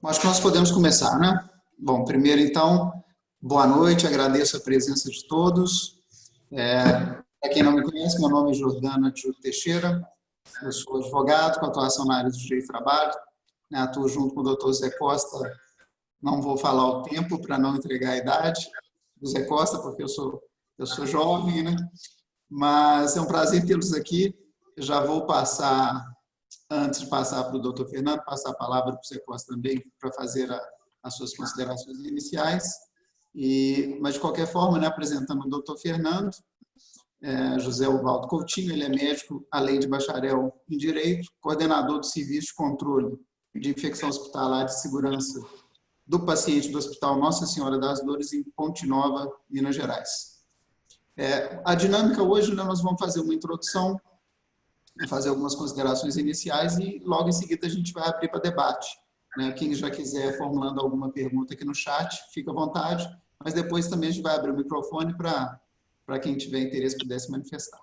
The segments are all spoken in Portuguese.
Acho que nós podemos começar, né? Bom, primeiro, então, boa noite, agradeço a presença de todos. Para quem não me conhece, meu nome é Jordano Adjuro Teixeira, eu sou advogado com atuação na área do direito do trabalho, né? Atuo junto com o doutor Zé Costa, não vou falar o tempo para não entregar a idade do Zé Costa, porque eu sou jovem, né? Mas é um prazer tê-los aqui. Eu já vou passar, antes de passar para o doutor Fernando, passar a palavra para o Zé Costa também, para fazer as suas considerações iniciais. Mas, de qualquer forma, né, apresentando o doutor Fernando, José Ubaldo Coutinho, ele é médico, além de bacharel em Direito, coordenador do Serviço de Controle de Infecção Hospitalar e Segurança do paciente do Hospital Nossa Senhora das Dores, em Ponte Nova, Minas Gerais. A dinâmica hoje, né, nós vamos fazer uma introdução, fazer algumas considerações iniciais e logo em seguida a gente vai abrir para debate. Né? Quem já quiser formulando alguma pergunta aqui no chat, fica à vontade, mas depois também a gente vai abrir o microfone para quem tiver interesse pudesse manifestar.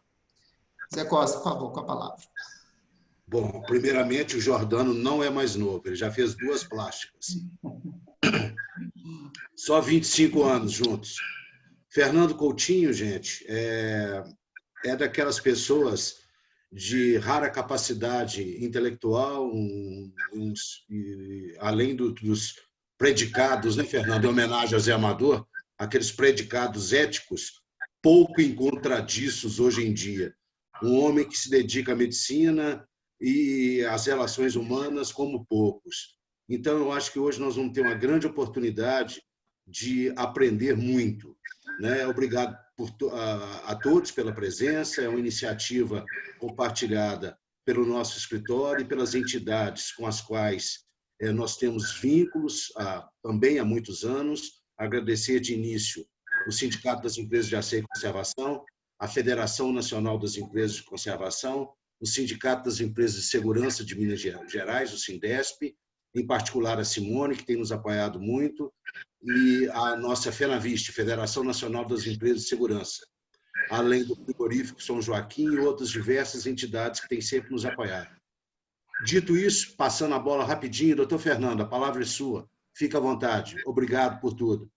Zé Costa, por favor, com a palavra. Bom, primeiramente, o Jordano não é mais novo, ele já fez 2 plásticas. Só 25 anos juntos. Fernando Coutinho, gente, é daquelas pessoas de rara capacidade intelectual, além dos predicados, né, Fernando, em homenagem a Zé Amador, aqueles predicados éticos pouco encontradiços hoje em dia. Um homem que se dedica à medicina e às relações humanas como poucos. Então, eu acho que hoje nós vamos ter uma grande oportunidade de aprender muito. Né? Obrigado a todos pela presença, é uma iniciativa compartilhada pelo nosso escritório e pelas entidades com as quais nós temos vínculos também há muitos anos. Agradecer de início o Sindicato das Empresas de Asseio e Conservação, a Federação Nacional das Empresas de Conservação, o Sindicato das Empresas de Segurança de Minas Gerais, o Sindesp, em particular a Simone, que tem nos apoiado muito, e a nossa FENAVIST, Federação Nacional das Empresas de Segurança, além do Frigorífico São Joaquim e outras diversas entidades que têm sempre nos apoiado. Dito isso, passando a bola rapidinho, doutor Fernando, a palavra é sua. Fica à vontade. Obrigado por tudo.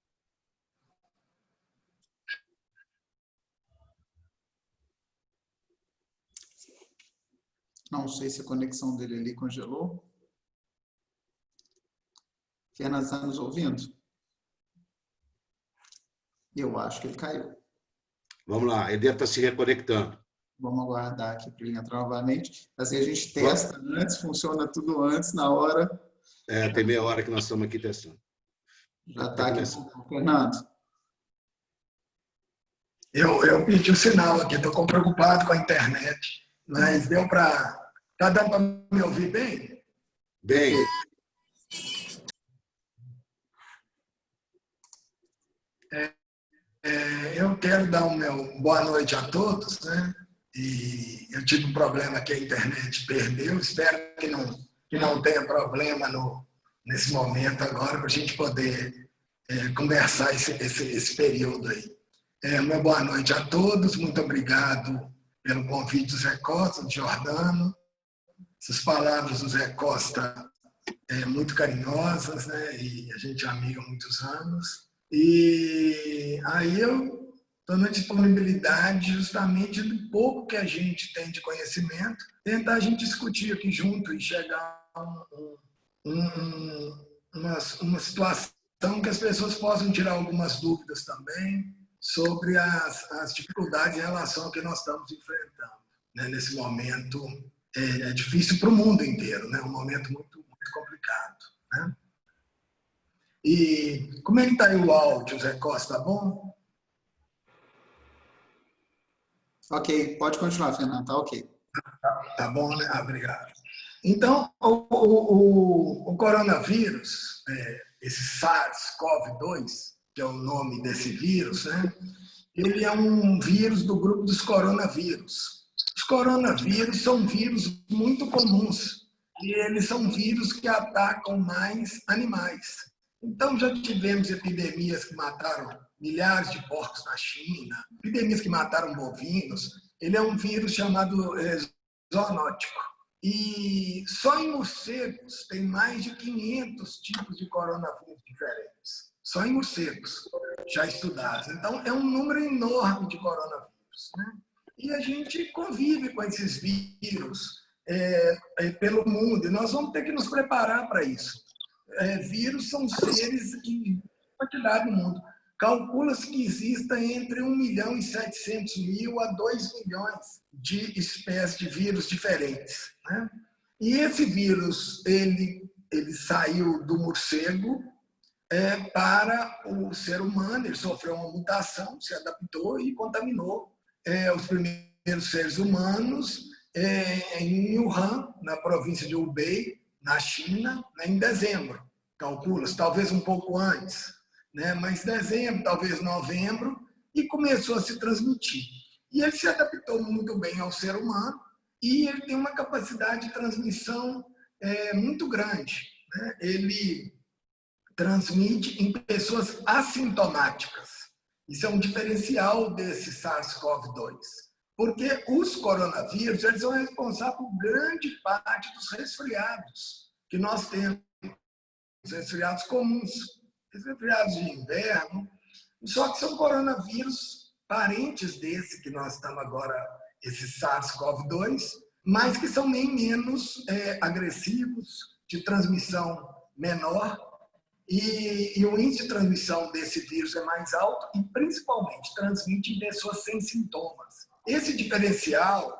Não sei se a conexão dele ali congelou. Fernando, está nos ouvindo? Eu acho que ele caiu. Vamos lá, ele deve estar se reconectando. Vamos aguardar aqui para ele entrar novamente. Assim a gente testa antes, funciona tudo antes, na hora. Tem meia hora que nós estamos aqui testando. Já está aqui, Fernando. Eu pedi o sinal aqui, estou preocupado com a internet, mas deu para... Está dando para me ouvir bem? Bem. Eu quero dar o meu boa noite a todos, né? E eu tive um problema que a internet perdeu, espero que não tenha problema nesse momento agora, para a gente poder conversar esse período aí. Meu boa noite a todos, muito obrigado pelo convite do Zé Costa, do Jordano. Essas palavras do Zé Costa muito carinhosas, né? E a gente é amigo há muitos anos. E aí eu estou na disponibilidade justamente do pouco que a gente tem de conhecimento, tentar a gente discutir aqui junto e chegar a uma situação que as pessoas possam tirar algumas dúvidas também sobre as dificuldades em relação ao que nós estamos enfrentando. Né? Nesse momento é difícil para o mundo inteiro, né? Um momento muito, muito complicado. Né? E como é que está aí o áudio, Zé Costa? Tá bom? Ok, pode continuar, Fernando, tá ok. Tá bom, né? Obrigado. Então, o coronavírus, esse SARS-CoV-2, que é o nome desse vírus, né? Ele é um vírus do grupo dos coronavírus. Os coronavírus são vírus muito comuns e eles são vírus que atacam mais animais. Então, já tivemos epidemias que mataram milhares de porcos na China, epidemias que mataram bovinos. Ele é um vírus chamado zoonótico. E só em morcegos tem mais de 500 tipos de coronavírus diferentes. Só em morcegos já estudados. Então, é um número enorme de coronavírus, né? E a gente convive com esses vírus pelo mundo. E nós vamos ter que nos preparar para isso. Vírus são seres em quantidade no mundo. Calcula-se que exista entre 1.700.000 a 2 milhões de espécies de vírus diferentes, né? E esse vírus, ele saiu do morcego para o ser humano, ele sofreu uma mutação, se adaptou e contaminou os primeiros seres humanos em Wuhan, na província de Hubei, na China, em dezembro. Calcula-se, talvez um pouco antes, né? Mas dezembro, talvez novembro, e começou a se transmitir. E ele se adaptou muito bem ao ser humano e ele tem uma capacidade de transmissão muito grande, né? Ele transmite em pessoas assintomáticas. Isso é um diferencial desse SARS-CoV-2, porque os coronavírus eles são responsáveis por grande parte dos resfriados que nós temos, os resfriados comuns, resfriados de inverno, só que são coronavírus parentes desse que nós estamos agora, esse SARS-CoV-2, mas que são bem menos agressivos, de transmissão menor, e o índice de transmissão desse vírus é mais alto e, principalmente, transmite em pessoas sem sintomas. Esse diferencial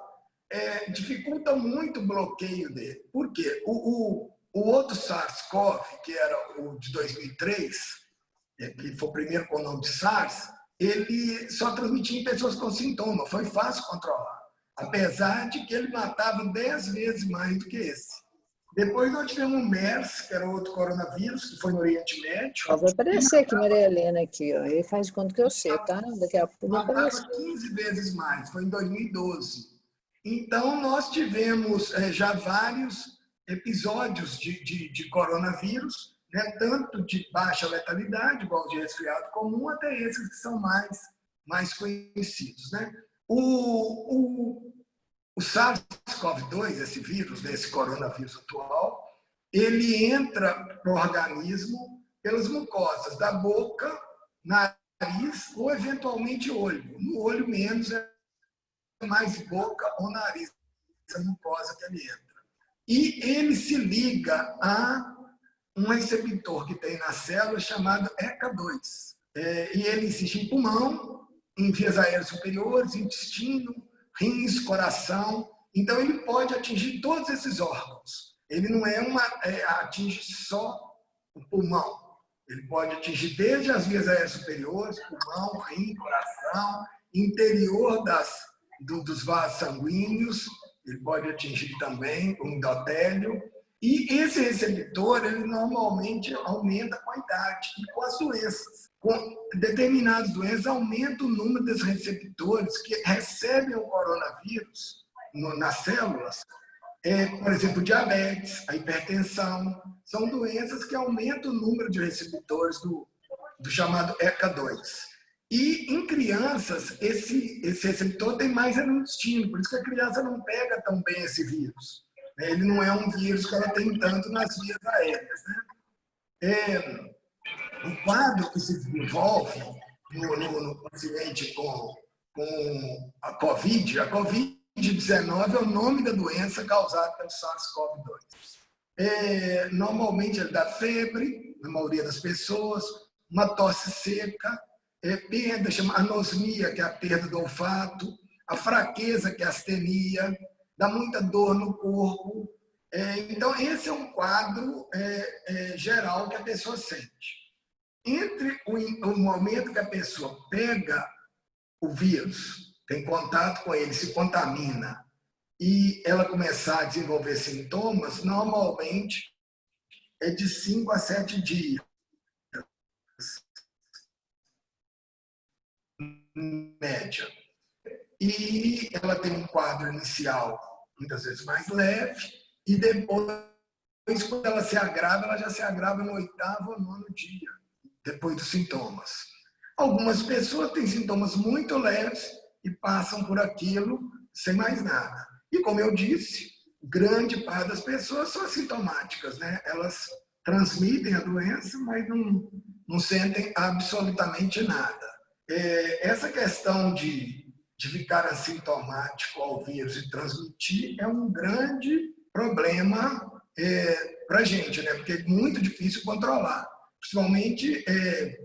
dificulta muito o bloqueio dele. Por quê? O outro SARS-CoV, que era o de 2003, que foi o primeiro com o nome de SARS, ele só transmitia em pessoas com sintomas. Foi fácil controlar, apesar de que ele matava 10 vezes mais do que esse. Depois nós tivemos o MERS, que era outro coronavírus, que foi no Oriente Médio. Ó, vai aparecer aqui, Maria Helena, aqui, ó. Ele faz de conta que eu sei, tá? Daqui a pouco vai aparecer. Matava 15 vezes mais, foi em 2012. Então, nós tivemos já vários episódios de coronavírus, né? Tanto de baixa letalidade, igual de resfriado comum, até esses que são mais conhecidos, né? O SARS-CoV-2, esse vírus, esse coronavírus atual, ele entra para o organismo pelas mucosas da boca, nariz ou, eventualmente, olho. No olho menos, é mais boca ou nariz, essa mucosa que ele entra. E ele se liga a um receptor que tem na célula chamado ECA2. E ele existe em pulmão, em vias aéreas superiores, intestino, rins, coração. Então, ele pode atingir todos esses órgãos. Ele não atinge só o pulmão. Ele pode atingir desde as vias aéreas superiores, pulmão, rim, coração, interior dos vasos sanguíneos. Ele pode atingir também o endotélio. E esse receptor, ele normalmente aumenta com a idade e com as doenças. Com determinadas doenças, aumenta o número dos receptores que recebem o coronavírus nas células. Por exemplo, diabetes, a hipertensão, são doenças que aumentam o número de receptores do chamado ECA2. E em crianças, esse receptor tem mais no intestino, por isso que a criança não pega tão bem esse vírus. Ele não é um vírus que ela tem tanto nas vias aéreas, né? O quadro que se desenvolve no paciente com a Covid-19 é o nome da doença causada pelo SARS-CoV-2. Normalmente ele dá febre, na maioria das pessoas, uma tosse seca, perda, chama anosmia, que é a perda do olfato, a fraqueza, que é a astenia, dá muita dor no corpo. Então, esse é um quadro geral que a pessoa sente. Entre o momento que a pessoa pega o vírus, tem contato com ele, se contamina, e ela começar a desenvolver sintomas, normalmente é de 5 a 7 dias. Média. E ela tem um quadro inicial, muitas vezes mais leve, e depois, quando ela se agrava, ela já se agrava no 8º ou 9º dia, depois dos sintomas. Algumas pessoas têm sintomas muito leves e passam por aquilo sem mais nada. E como eu disse, grande parte das pessoas são assintomáticas, né? Elas transmitem a doença, mas não sentem absolutamente nada. Essa questão de ficar assintomático ao vírus e transmitir é um grande problema para a gente, né? Porque é muito difícil controlar, principalmente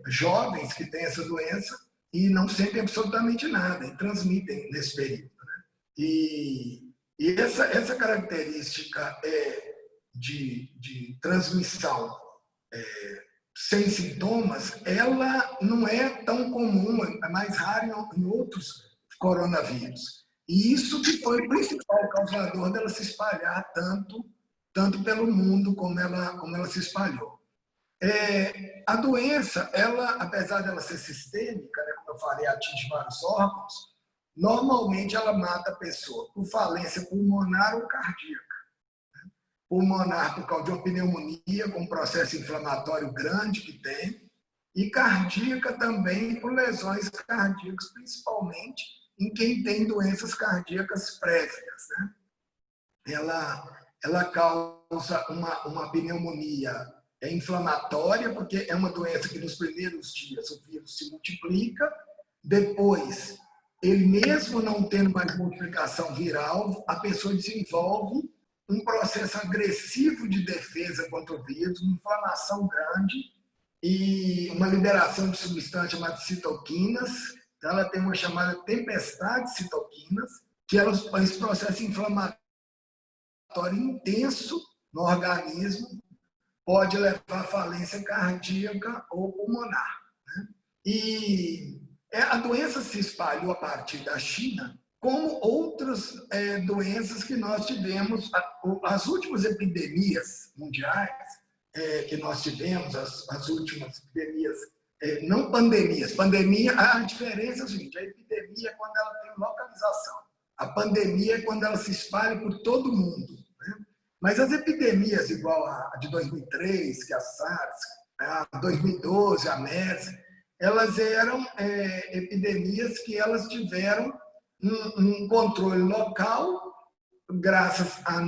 jovens que têm essa doença e não sentem absolutamente nada e transmitem nesse período, né? E essa característica de transmissão sem sintomas, ela não é tão comum, é mais rara em outros coronavírus. E isso que foi o principal causador dela se espalhar tanto pelo mundo como ela se espalhou. A doença, ela, apesar dela ser sistêmica, né, como eu falei, atinge vários órgãos, normalmente ela mata a pessoa por falência pulmonar ou cardíaca. Pulmonar por causa de uma pneumonia, com um processo inflamatório grande que tem, e cardíaca também por lesões cardíacas, principalmente em quem tem doenças cardíacas prévias, né? Ela causa uma pneumonia inflamatória, porque é uma doença que nos primeiros dias o vírus se multiplica, depois, ele mesmo não tendo mais multiplicação viral, a pessoa desenvolve um processo agressivo de defesa contra o vírus, uma inflamação grande e uma liberação de substâncias chamadas citoquinas. Então, ela tem uma chamada tempestade de citoquinas, que é esse processo inflamatório intenso no organismo, pode levar à falência cardíaca ou pulmonar, né? E a doença se espalhou a partir da China, como outras doenças que nós tivemos. As últimas epidemias mundiais que nós tivemos, as últimas epidemias, não pandemias. Pandemia, a diferença é o seguinte: a epidemia é quando ela tem localização. A pandemia é quando ela se espalha por todo o mundo, né? Mas as epidemias, igual a de 2003, que é a SARS, a 2012, a MERS, elas eram epidemias que elas tiveram um controle local, graças a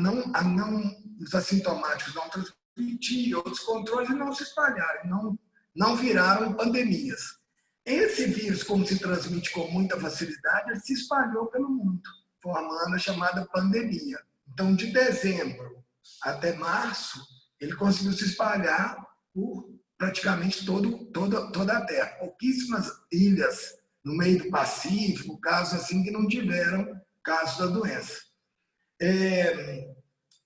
os assintomáticos não transmitir, outros controles não se espalharam, não viraram pandemias. Esse vírus, como se transmite com muita facilidade, ele se espalhou pelo mundo, formando a chamada pandemia. Então, de dezembro até março, ele conseguiu se espalhar por praticamente toda a Terra. Pouquíssimas ilhas no meio do Pacífico, casos assim que não tiveram casos da doença.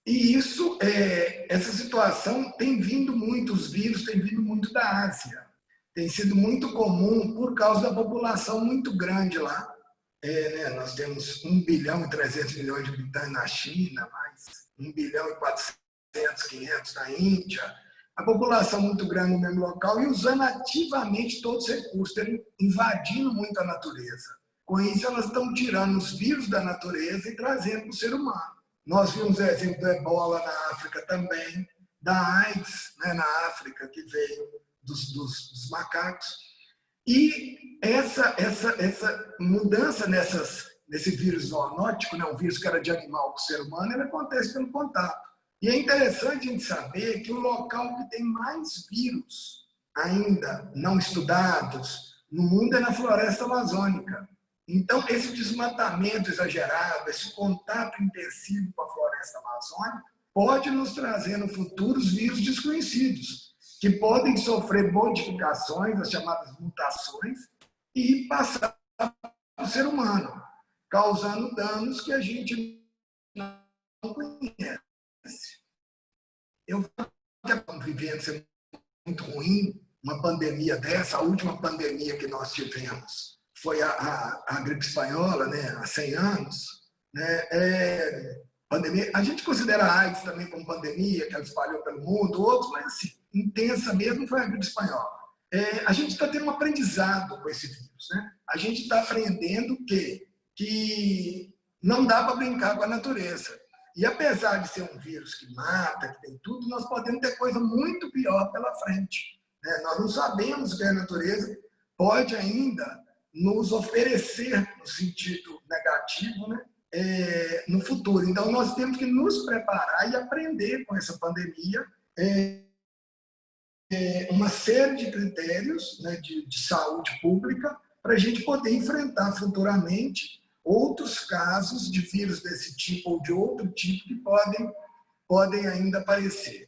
E essa situação tem vindo muito, os vírus têm vindo muito da Ásia. Tem sido muito comum por causa da população muito grande lá. Nós temos 1 bilhão e 300 milhões de habitantes na China, mais 1 bilhão e 400, 500 na Índia. A população muito grande no mesmo local e usando ativamente todos os recursos, invadindo muito a natureza. Com isso, elas estão tirando os vírus da natureza e trazendo para o ser humano. Nós vimos o exemplo do ebola na África também, da AIDS, né, na África, que veio dos macacos. E essa mudança nesse vírus zoonótico, né, um vírus que era de animal para o ser humano, ele acontece pelo contato. E é interessante a gente saber que o local que tem mais vírus ainda não estudados no mundo é na floresta amazônica. Então, esse desmatamento exagerado, esse contato intensivo com a floresta amazônica, pode nos trazer no futuro os vírus desconhecidos, que podem sofrer modificações, as chamadas mutações, e passar para o ser humano, causando danos que a gente não conhece. Eu falo que a convivência é muito ruim, uma pandemia dessa, a última pandemia que nós tivemos foi a gripe espanhola, né, há 100 anos. Né, pandemia, a gente considera a AIDS também como pandemia, que ela espalhou pelo mundo, outros, mas assim, intensa mesmo foi a gripe espanhola. A gente está tendo um aprendizado com esse vírus. Né? A gente está aprendendo que não dá para brincar com a natureza. E apesar de ser um vírus que mata, que tem tudo, nós podemos ter coisa muito pior pela frente. Né? Nós não sabemos o que a natureza pode ainda nos oferecer no sentido negativo, né? no futuro. Então, nós temos que nos preparar e aprender com essa pandemia uma série de critérios, né, de saúde pública para a gente poder enfrentar futuramente outros casos de vírus desse tipo ou de outro tipo que podem ainda aparecer.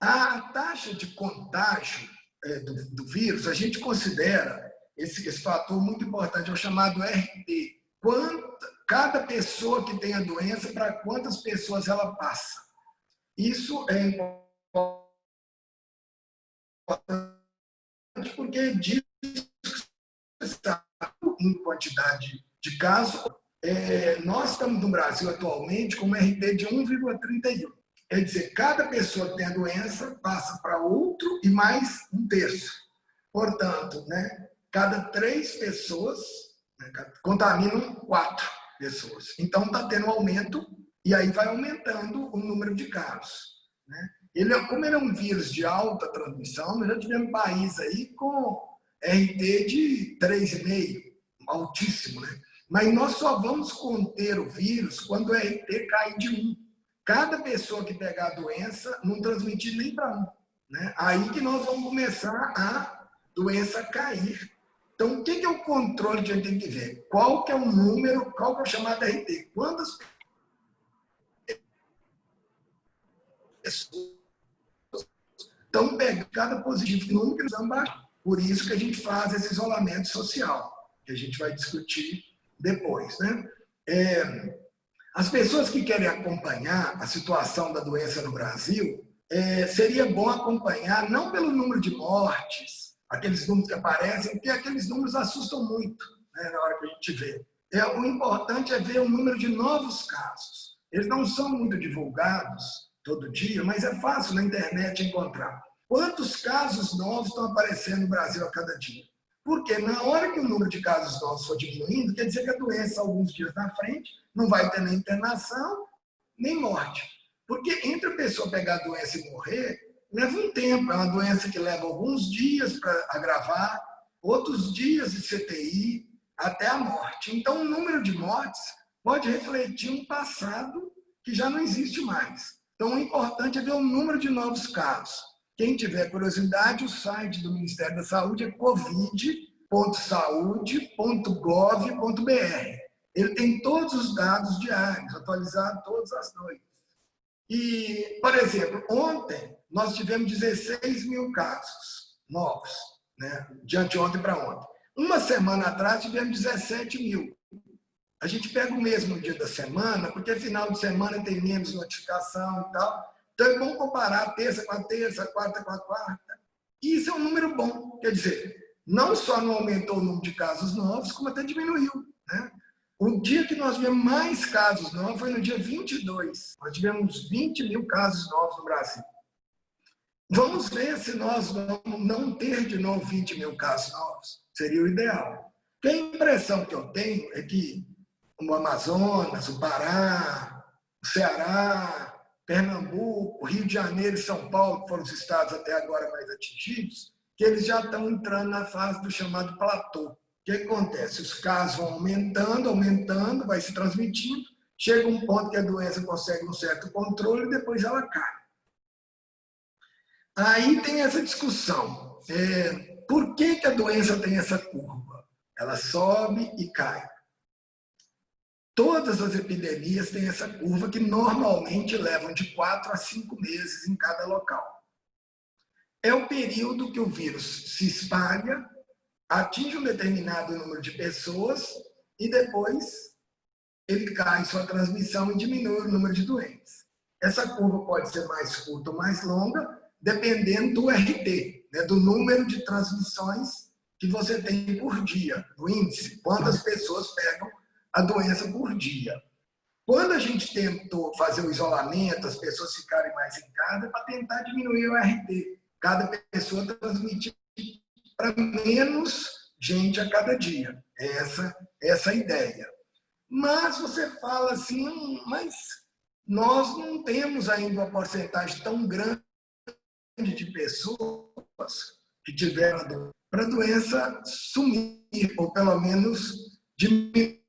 A taxa de contágio do vírus, a gente considera esse fator muito importante, é o chamado RT. Cada pessoa que tem a doença, para quantas pessoas ela passa. Isso é importante porque diz em quantidade de casos. Nós estamos no Brasil atualmente com um RT de 1,31. Quer dizer, cada pessoa que tem a doença passa para outro e mais um terço. Portanto, né, cada 3 pessoas, né, contaminam 4 pessoas. Então, está tendo um aumento e aí vai aumentando o número de casos. Né? Como ele é um vírus de alta transmissão, nós já tivemos país aí com RT de 3,5, altíssimo, né? Mas nós só vamos conter o vírus quando o RT cai de 1. Cada pessoa que pegar a doença não transmitir nem para 1. Né? Aí que nós vamos começar a doença cair. Então, o que é o controle que a gente tem que ver? Qual que é o número, qual que é o chamado RT? Quantas pessoas estão pegando cada positivo número que nós vamos baixar? Por isso que a gente faz esse isolamento social, que a gente vai discutir depois. Né? As pessoas que querem acompanhar a situação da doença no Brasil, seria bom acompanhar não pelo número de mortes, aqueles números que aparecem, porque aqueles números assustam muito, né, na hora que a gente vê. O importante é ver o número de novos casos. Eles não são muito divulgados todo dia, mas é fácil na internet encontrar. Quantos casos novos estão aparecendo no Brasil a cada dia? Porque na hora que o número de casos novos for diminuindo, quer dizer que a doença, alguns dias na frente, não vai ter nem internação, nem morte. Porque entre a pessoa pegar a doença e morrer, leva um tempo. É uma doença que leva alguns dias para agravar, outros dias de CTI, até a morte. Então, o número de mortes pode refletir um passado que já não existe mais. Então, o importante é ver o número de novos casos. Quem tiver curiosidade, o site do Ministério da Saúde é covid.saude.gov.br. Ele tem todos os dados diários, atualizados todas as noites. E, por exemplo, ontem nós tivemos 16 mil casos novos, né? De anteontem para ontem. Uma semana atrás tivemos 17 mil. A gente pega o mesmo dia da semana, porque final de semana tem menos notificação e tal. Então é bom comparar terça com a terça, quarta com a quarta. E isso é um número bom. Quer dizer, não só não aumentou o número de casos novos, como até diminuiu. Né? O dia que nós tivemos mais casos novos foi no dia 22. Nós tivemos 20 mil casos novos no Brasil. Vamos ver se nós vamos não ter de novo 20 mil casos novos. Seria o ideal. Porque a impressão que eu tenho é que o Amazonas, o Pará, o Ceará, Pernambuco, Rio de Janeiro e São Paulo, que foram os estados até agora mais atingidos, que eles já estão entrando na fase do chamado platô. O que acontece? Os casos vão aumentando, vai se transmitindo, chega um ponto que a doença consegue um certo controle e depois ela cai. Aí tem essa discussão. Por que a doença tem essa curva? Ela sobe e cai. Todas as epidemias têm essa curva que normalmente levam de 4 a 5 meses em cada local. É o período que o vírus se espalha, atinge um determinado número de pessoas e depois ele cai em sua transmissão e diminui o número de doentes. Essa curva pode ser mais curta ou mais longa, dependendo do RT, né, do número de transmissões que você tem por dia, do índice, quantas pessoas pegam a doença por dia. Quando a gente tentou fazer o isolamento, as pessoas ficarem mais em casa, para tentar diminuir o RT. Cada pessoa transmite para menos gente a cada dia. Essa a ideia. Mas você fala assim, mas nós não temos ainda uma porcentagem tão grande de pessoas que tiveram para a doença sumir, ou pelo menos diminuir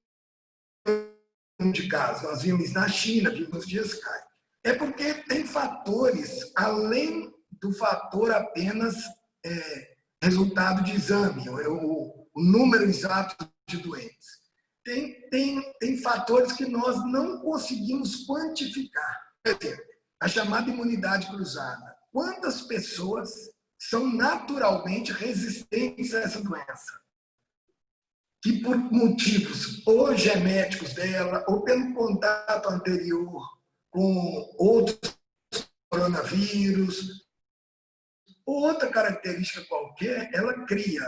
de casos. Nós vimos isso na China, vimos nos dias cai. É porque tem fatores, além do fator apenas resultado de exame, o número exato de doentes. Tem fatores que nós não conseguimos quantificar. Por exemplo, a chamada imunidade cruzada. Quantas pessoas são naturalmente resistentes a essa doença? Que por motivos ou genéticos dela, ou pelo contato anterior com outros coronavírus, ou outra característica qualquer, ela cria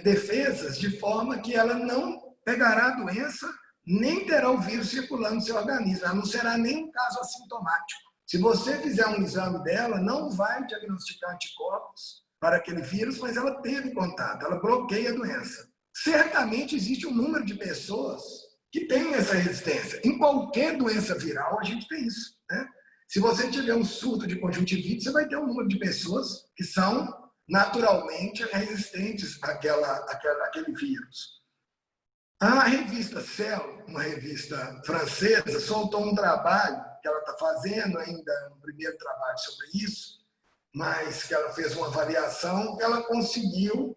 defesas de forma que ela não pegará a doença, nem terá o vírus circulando no seu organismo. Ela não será nem um caso assintomático. Se você fizer um exame dela, não vai diagnosticar anticorpos para aquele vírus, mas ela teve contato, ela bloqueia a doença. Certamente existe um número de pessoas que têm essa resistência. Em qualquer doença viral, a gente tem isso, né? Se você tiver um surto de conjuntivite, você vai ter um número de pessoas que são naturalmente resistentes àquele vírus. A revista Cell, uma revista francesa, soltou um trabalho que ela está fazendo ainda, um primeiro trabalho sobre isso, mas que ela fez uma avaliação, que ela conseguiu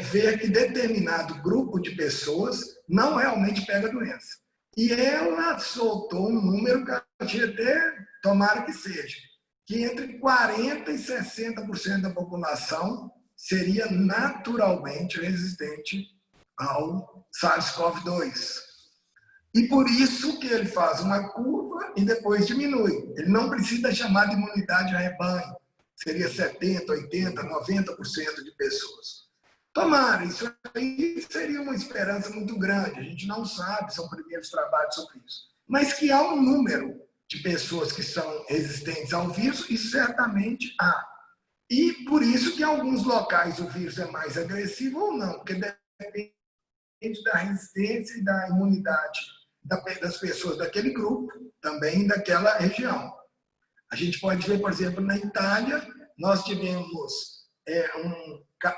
ver que determinado grupo de pessoas não realmente pega a doença. E ela soltou um número que a gente até, tomara que seja, que entre 40% e 60% da população seria naturalmente resistente ao SARS-CoV-2. E por isso que ele faz uma curva e depois diminui. Ele não precisa da chamada imunidade de rebanho. Seria 70%, 80%, 90% de pessoas. Tomara, isso aí seria uma esperança muito grande. A gente não sabe, são primeiros trabalhos sobre isso. Mas que há um número de pessoas que são resistentes ao vírus, isso certamente há. E por isso que em alguns locais o vírus é mais agressivo ou não, porque depende da resistência e da imunidade das pessoas daquele grupo, também daquela região. A gente pode ver, por exemplo, na Itália, nós tivemos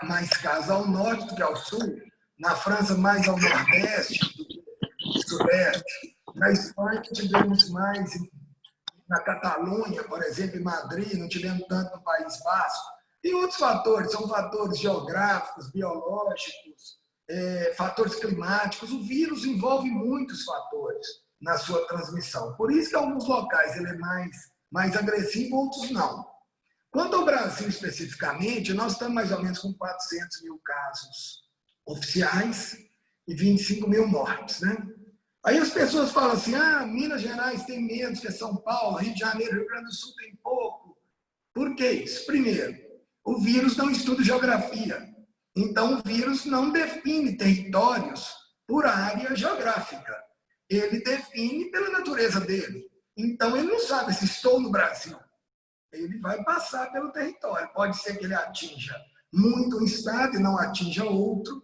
mais casos ao norte do que ao sul, na França mais ao nordeste do que ao sudeste, na Espanha tivemos mais, na Catalunha, por exemplo, em Madrid, não tivemos tanto no País Basco. Tem outros fatores, são fatores geográficos, biológicos, fatores climáticos. O vírus envolve muitos fatores na sua transmissão. Por isso que em alguns locais ele é mais agressivo, outros não. Quanto ao Brasil especificamente, nós estamos mais ou menos com 400 mil casos oficiais e 25 mil mortes, né? Aí as pessoas falam assim, Minas Gerais tem menos que São Paulo, Rio de Janeiro, Rio Grande do Sul tem pouco. Por que isso? Primeiro, o vírus não estuda geografia. Então, o vírus não define territórios por área geográfica. Ele define pela natureza dele. Então, ele não sabe se estou no Brasil. Ele vai passar pelo território. Pode ser que ele atinja muito um estado e não atinja outro.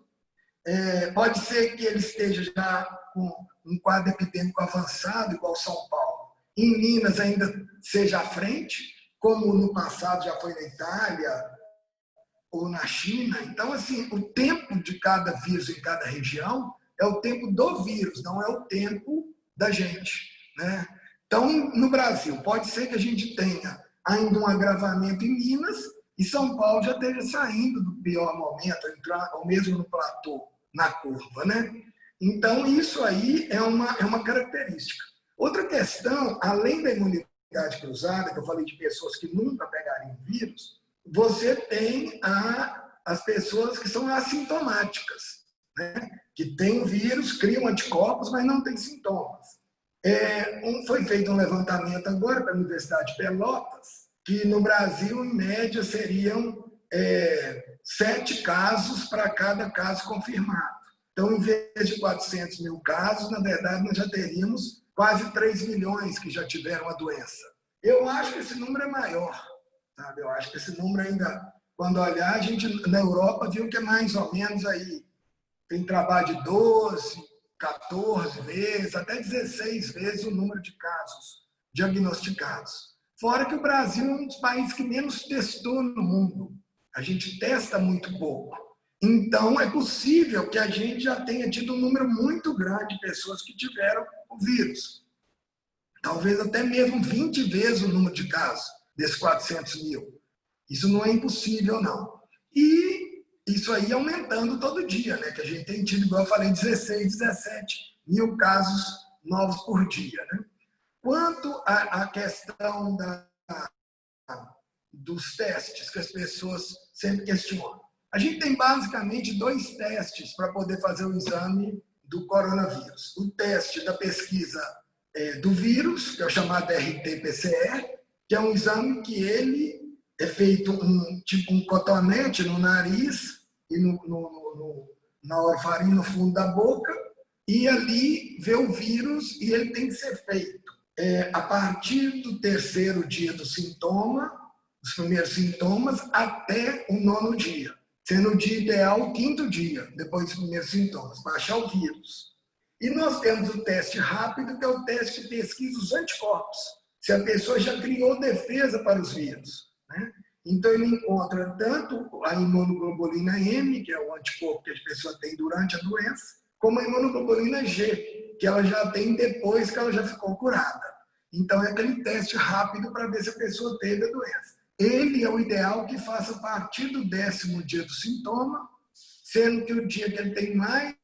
Pode ser que ele esteja já com um quadro epidêmico avançado, igual São Paulo. Em Minas ainda seja à frente, como no passado já foi na Itália ou na China. Então, assim, o tempo de cada vírus em cada região é o tempo do vírus, não é o tempo da gente, né? Então, no Brasil, pode ser que a gente tenha ainda um agravamento em Minas e São Paulo já esteja saindo do pior momento, entrar, ou mesmo no platô, na curva, né? Então, isso aí é uma característica. Outra questão, além da imunidade cruzada, que eu falei de pessoas que nunca pegariam vírus, você tem as pessoas que são assintomáticas, né? Que têm o vírus, criam anticorpos, mas não têm sintomas. Foi feito um levantamento agora pela Universidade de Pelotas, que no Brasil, em média, seriam 7 casos para cada caso confirmado. Então, em vez de 400 mil casos, na verdade, nós já teríamos quase 3 milhões que já tiveram a doença. Eu acho que esse número é maior, sabe? Eu acho que esse número ainda, quando olhar, a gente na Europa viu que é mais ou menos aí, tem trabalho de 12, 14 vezes, até 16 vezes o número de casos diagnosticados. Fora que o Brasil é um dos países que menos testou no mundo. A gente testa muito pouco. Então, é possível que a gente já tenha tido um número muito grande de pessoas que tiveram o vírus. Talvez até mesmo 20 vezes o número de casos desses 400 mil. Isso não é impossível, não. E isso aí aumentando todo dia, né? Que a gente tem tido, igual eu falei, 16, 17 mil casos novos por dia, né? Quanto à questão dos testes que as pessoas sempre questionam. A gente tem basicamente 2 testes para poder fazer o exame do coronavírus. O teste da pesquisa do vírus, que é o chamado RT-PCR, que é um exame que ele é feito tipo um cotonete no nariz e na orofarinha, no fundo da boca, e ali vê o vírus, e ele tem que ser feito a partir do 3º dia do sintoma, os primeiros sintomas, até o 9º dia, sendo o dia ideal o 5º dia, depois dos primeiros sintomas, para achar o vírus. E nós temos o teste rápido, que é o teste que pesquisa os anticorpos, se a pessoa já criou defesa para os vírus, né? Então, ele encontra tanto a imunoglobulina M, que é o anticorpo que a pessoa tem durante a doença, como a imunoglobulina G, que ela já tem depois que ela já ficou curada. Então, é aquele teste rápido para ver se a pessoa teve a doença. Ele é o ideal que faça a partir do 10º dia do sintoma, sendo que o dia que ele tem mais,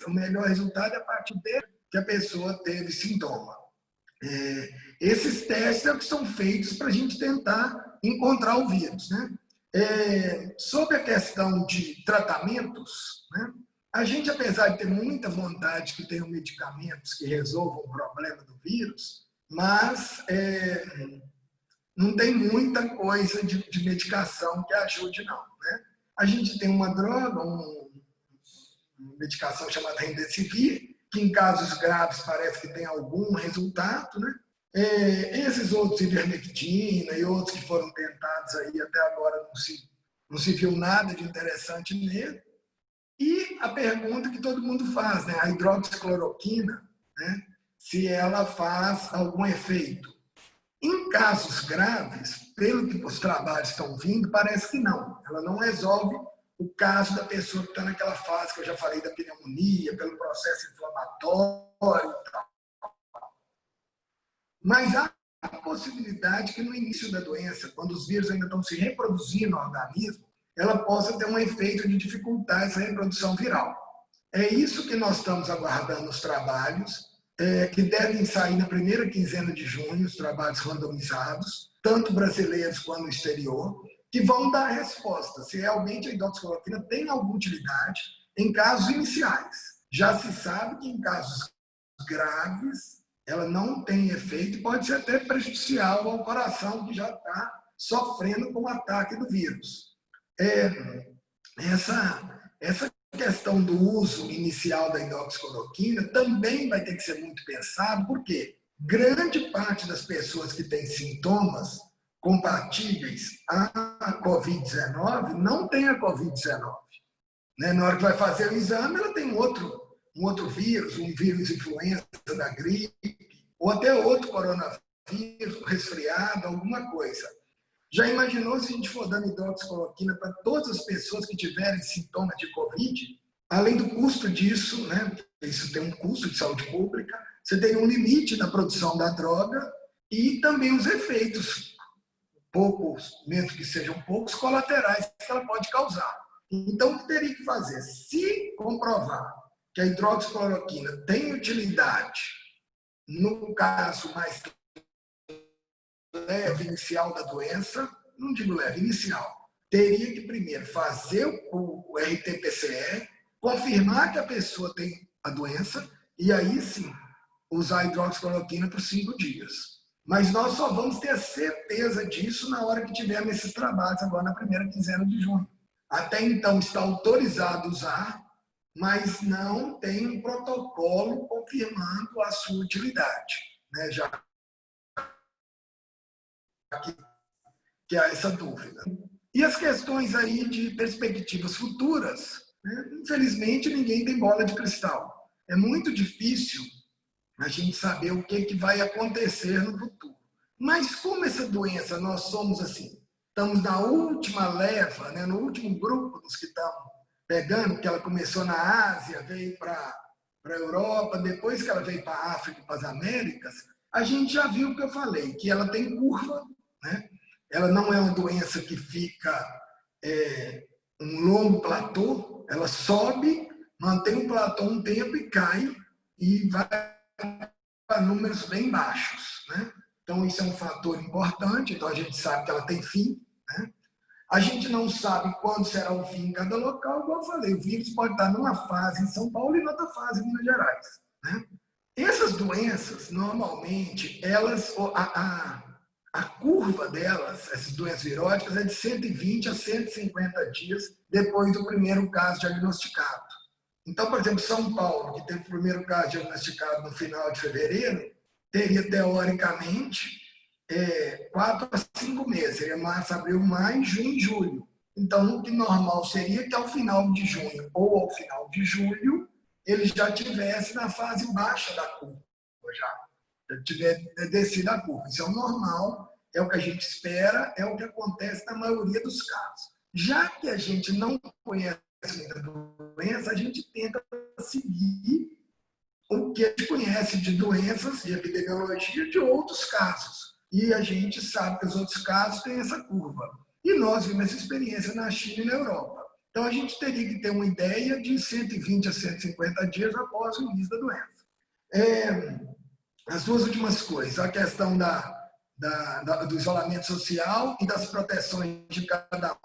o melhor resultado é a partir dele que a pessoa teve sintoma. Esses testes é o que são feitos para a gente tentar encontrar o vírus, né? Sobre a questão de tratamentos, né? A gente, apesar de ter muita vontade que tenham medicamentos que resolvam o problema do vírus, mas não tem muita coisa de medicação que ajude, não, né? A gente tem uma droga, uma medicação chamada Remdesivir, que em casos graves parece que tem algum resultado, né? Esses outros, ivermectina e outros que foram tentados aí até agora não se viu nada de interessante nele. E a pergunta que todo mundo faz, né? A hidroxicloroquina, né? Se ela faz algum efeito. Em casos graves, pelo que os trabalhos estão vindo, parece que não. Ela não resolve o caso da pessoa que está naquela fase que eu já falei da pneumonia, pelo processo inflamatório e tal. Mas há a possibilidade que no início da doença, quando os vírus ainda estão se reproduzindo no organismo, ela possa ter um efeito de dificultar essa reprodução viral. É isso que nós estamos aguardando nos trabalhos, que devem sair na primeira quinzena de junho, os trabalhos randomizados, tanto brasileiros quanto no exterior, que vão dar a resposta se realmente a hidroxicloroquina tem alguma utilidade em casos iniciais. Já se sabe que em casos graves ela não tem efeito e pode ser até prejudicial ao coração que já está sofrendo com o ataque do vírus. Essa questão do uso inicial da hidroxicloroquina também vai ter que ser muito pensado, porque grande parte das pessoas que têm sintomas compatíveis à Covid-19 não tem a Covid-19. Né? Na hora que vai fazer o exame, ela tem um outro vírus, um vírus influenza da gripe, ou até outro coronavírus, resfriado, alguma coisa. Já imaginou se a gente for dando hidroxicloroquina para todas as pessoas que tiverem sintomas de Covid? Além do custo disso, né? Isso tem um custo de saúde pública, você tem um limite na produção da droga e também os efeitos, poucos, mesmo que sejam poucos, colaterais que ela pode causar. Então, o que teria que fazer? Se comprovar que a hidroxicloroquina tem utilidade no caso mais leve, inicial da doença, não digo leve, inicial, teria que primeiro fazer o RT-PCR, confirmar que a pessoa tem a doença e aí sim usar a hidroxicloroquina por 5 dias. Mas nós só vamos ter certeza disso na hora que tivermos esses trabalhos agora na primeira quinzena de junho. Até então está autorizado usar, mas não tem um protocolo confirmando a sua utilidade, né? Já que há essa dúvida. E as questões aí de perspectivas futuras, né? Infelizmente ninguém tem bola de cristal. É muito difícil a gente saber o que vai acontecer no futuro. Mas como essa doença, nós somos assim, estamos na última leva, né, no último grupo dos que estão pegando, que ela começou na Ásia, veio para a Europa, depois que ela veio para a África e para as Américas, a gente já viu o que eu falei, que ela tem curva, né? Ela não é uma doença que fica um longo platô, ela sobe, mantém um platô um tempo e cai, e vai para números bem baixos, né? Então, isso é um fator importante. Então, a gente sabe que ela tem fim, né? A gente não sabe quando será o fim em cada local. Como eu falei, o vírus pode estar numa fase em São Paulo e em outra fase em Minas Gerais, né? Essas doenças, normalmente, elas, a curva delas, essas doenças viróticas, é de 120 a 150 dias depois do primeiro caso diagnosticado. Então, por exemplo, São Paulo, que teve o primeiro caso diagnosticado no final de fevereiro, teria, teoricamente, 4 a 5 meses. Seria março, abril, maio, junho e julho. Então, o que normal seria que ao final de junho ou ao final de julho, ele já estivesse na fase baixa da curva, já tiver descido a curva. Isso é o normal, é o que a gente espera, é o que acontece na maioria dos casos. Já que a gente não conhece muita doença, a gente tenta seguir o que a gente conhece de doenças, de epidemiologia, de outros casos. E a gente sabe que os outros casos têm essa curva. E nós vimos essa experiência na China e na Europa. Então, a gente teria que ter uma ideia de 120 a 150 dias após o início da doença. As duas últimas coisas, a questão do isolamento social e das proteções de cada um.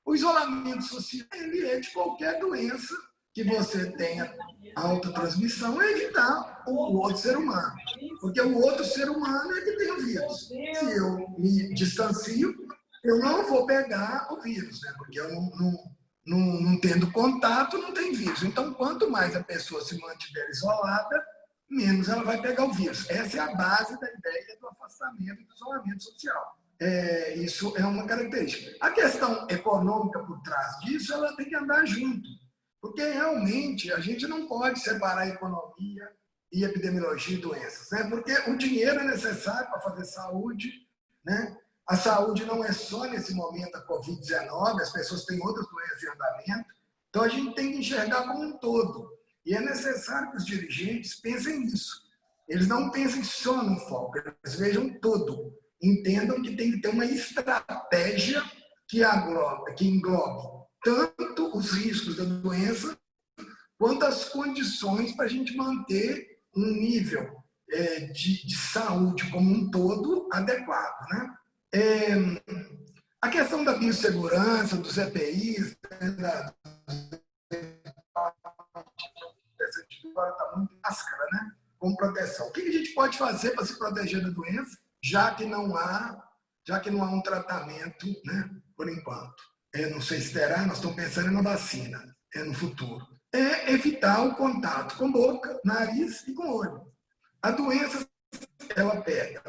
O isolamento social, ele é de qualquer doença que você tenha alta transmissão, é evitar o outro ser humano. Porque o outro ser humano é que tem o vírus. Se eu me distancio, eu não vou pegar o vírus, né? Porque eu não tendo contato, não tem vírus. Então, quanto mais a pessoa se mantiver isolada, menos ela vai pegar o vírus. Essa é a base da ideia do afastamento e do isolamento social. Isso é uma característica. A questão econômica por trás disso, ela tem que andar junto. Porque realmente a gente não pode separar economia e epidemiologia e doenças, né? Porque o dinheiro é necessário para fazer saúde, né? A saúde não é só nesse momento a Covid-19, as pessoas têm outras doenças em andamento. Então a gente tem que enxergar como um todo. E é necessário que os dirigentes pensem nisso. Eles não pensem só no foco, eles vejam todo. Entendam que tem que ter uma estratégia que englobe tanto os riscos da doença quanto as condições para a gente manter um nível de saúde como um todo adequado, né? A questão da biossegurança, dos EPIs, agora está muito máscara, né? Com proteção. O que a gente pode fazer para se proteger da doença, já que não há um tratamento, né? Por enquanto. Não sei se terá, nós estamos pensando em uma vacina no futuro. É evitar o contato com boca, nariz e com olho. A doença, ela pega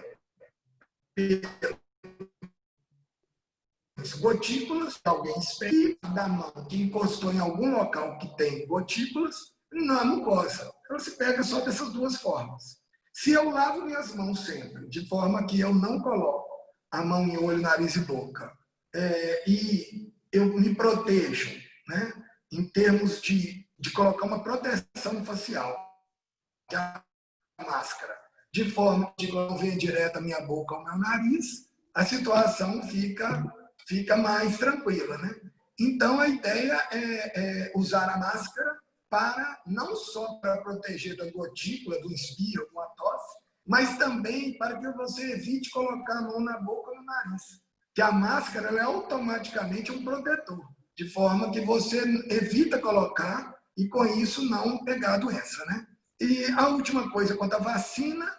gotículas, alguém espera da mão que encostou em algum local que tem gotículas, na mucosa. Ela se pega só dessas duas formas. Se eu lavo minhas mãos sempre, de forma que eu não coloco a mão em olho, nariz e boca, e eu me protejo, né, em termos de colocar uma proteção facial, que é a máscara, de forma que não venha direto a minha boca ao meu nariz, a situação fica mais tranquila, né? Então, a ideia é usar a máscara não só para proteger da gotícula, do espirro, de uma tosse, mas também para que você evite colocar a mão na boca ou no nariz. Que a máscara ela é automaticamente um protetor, de forma que você evita colocar e, com isso, não pegar a doença, né? E a última coisa, quanto à vacina,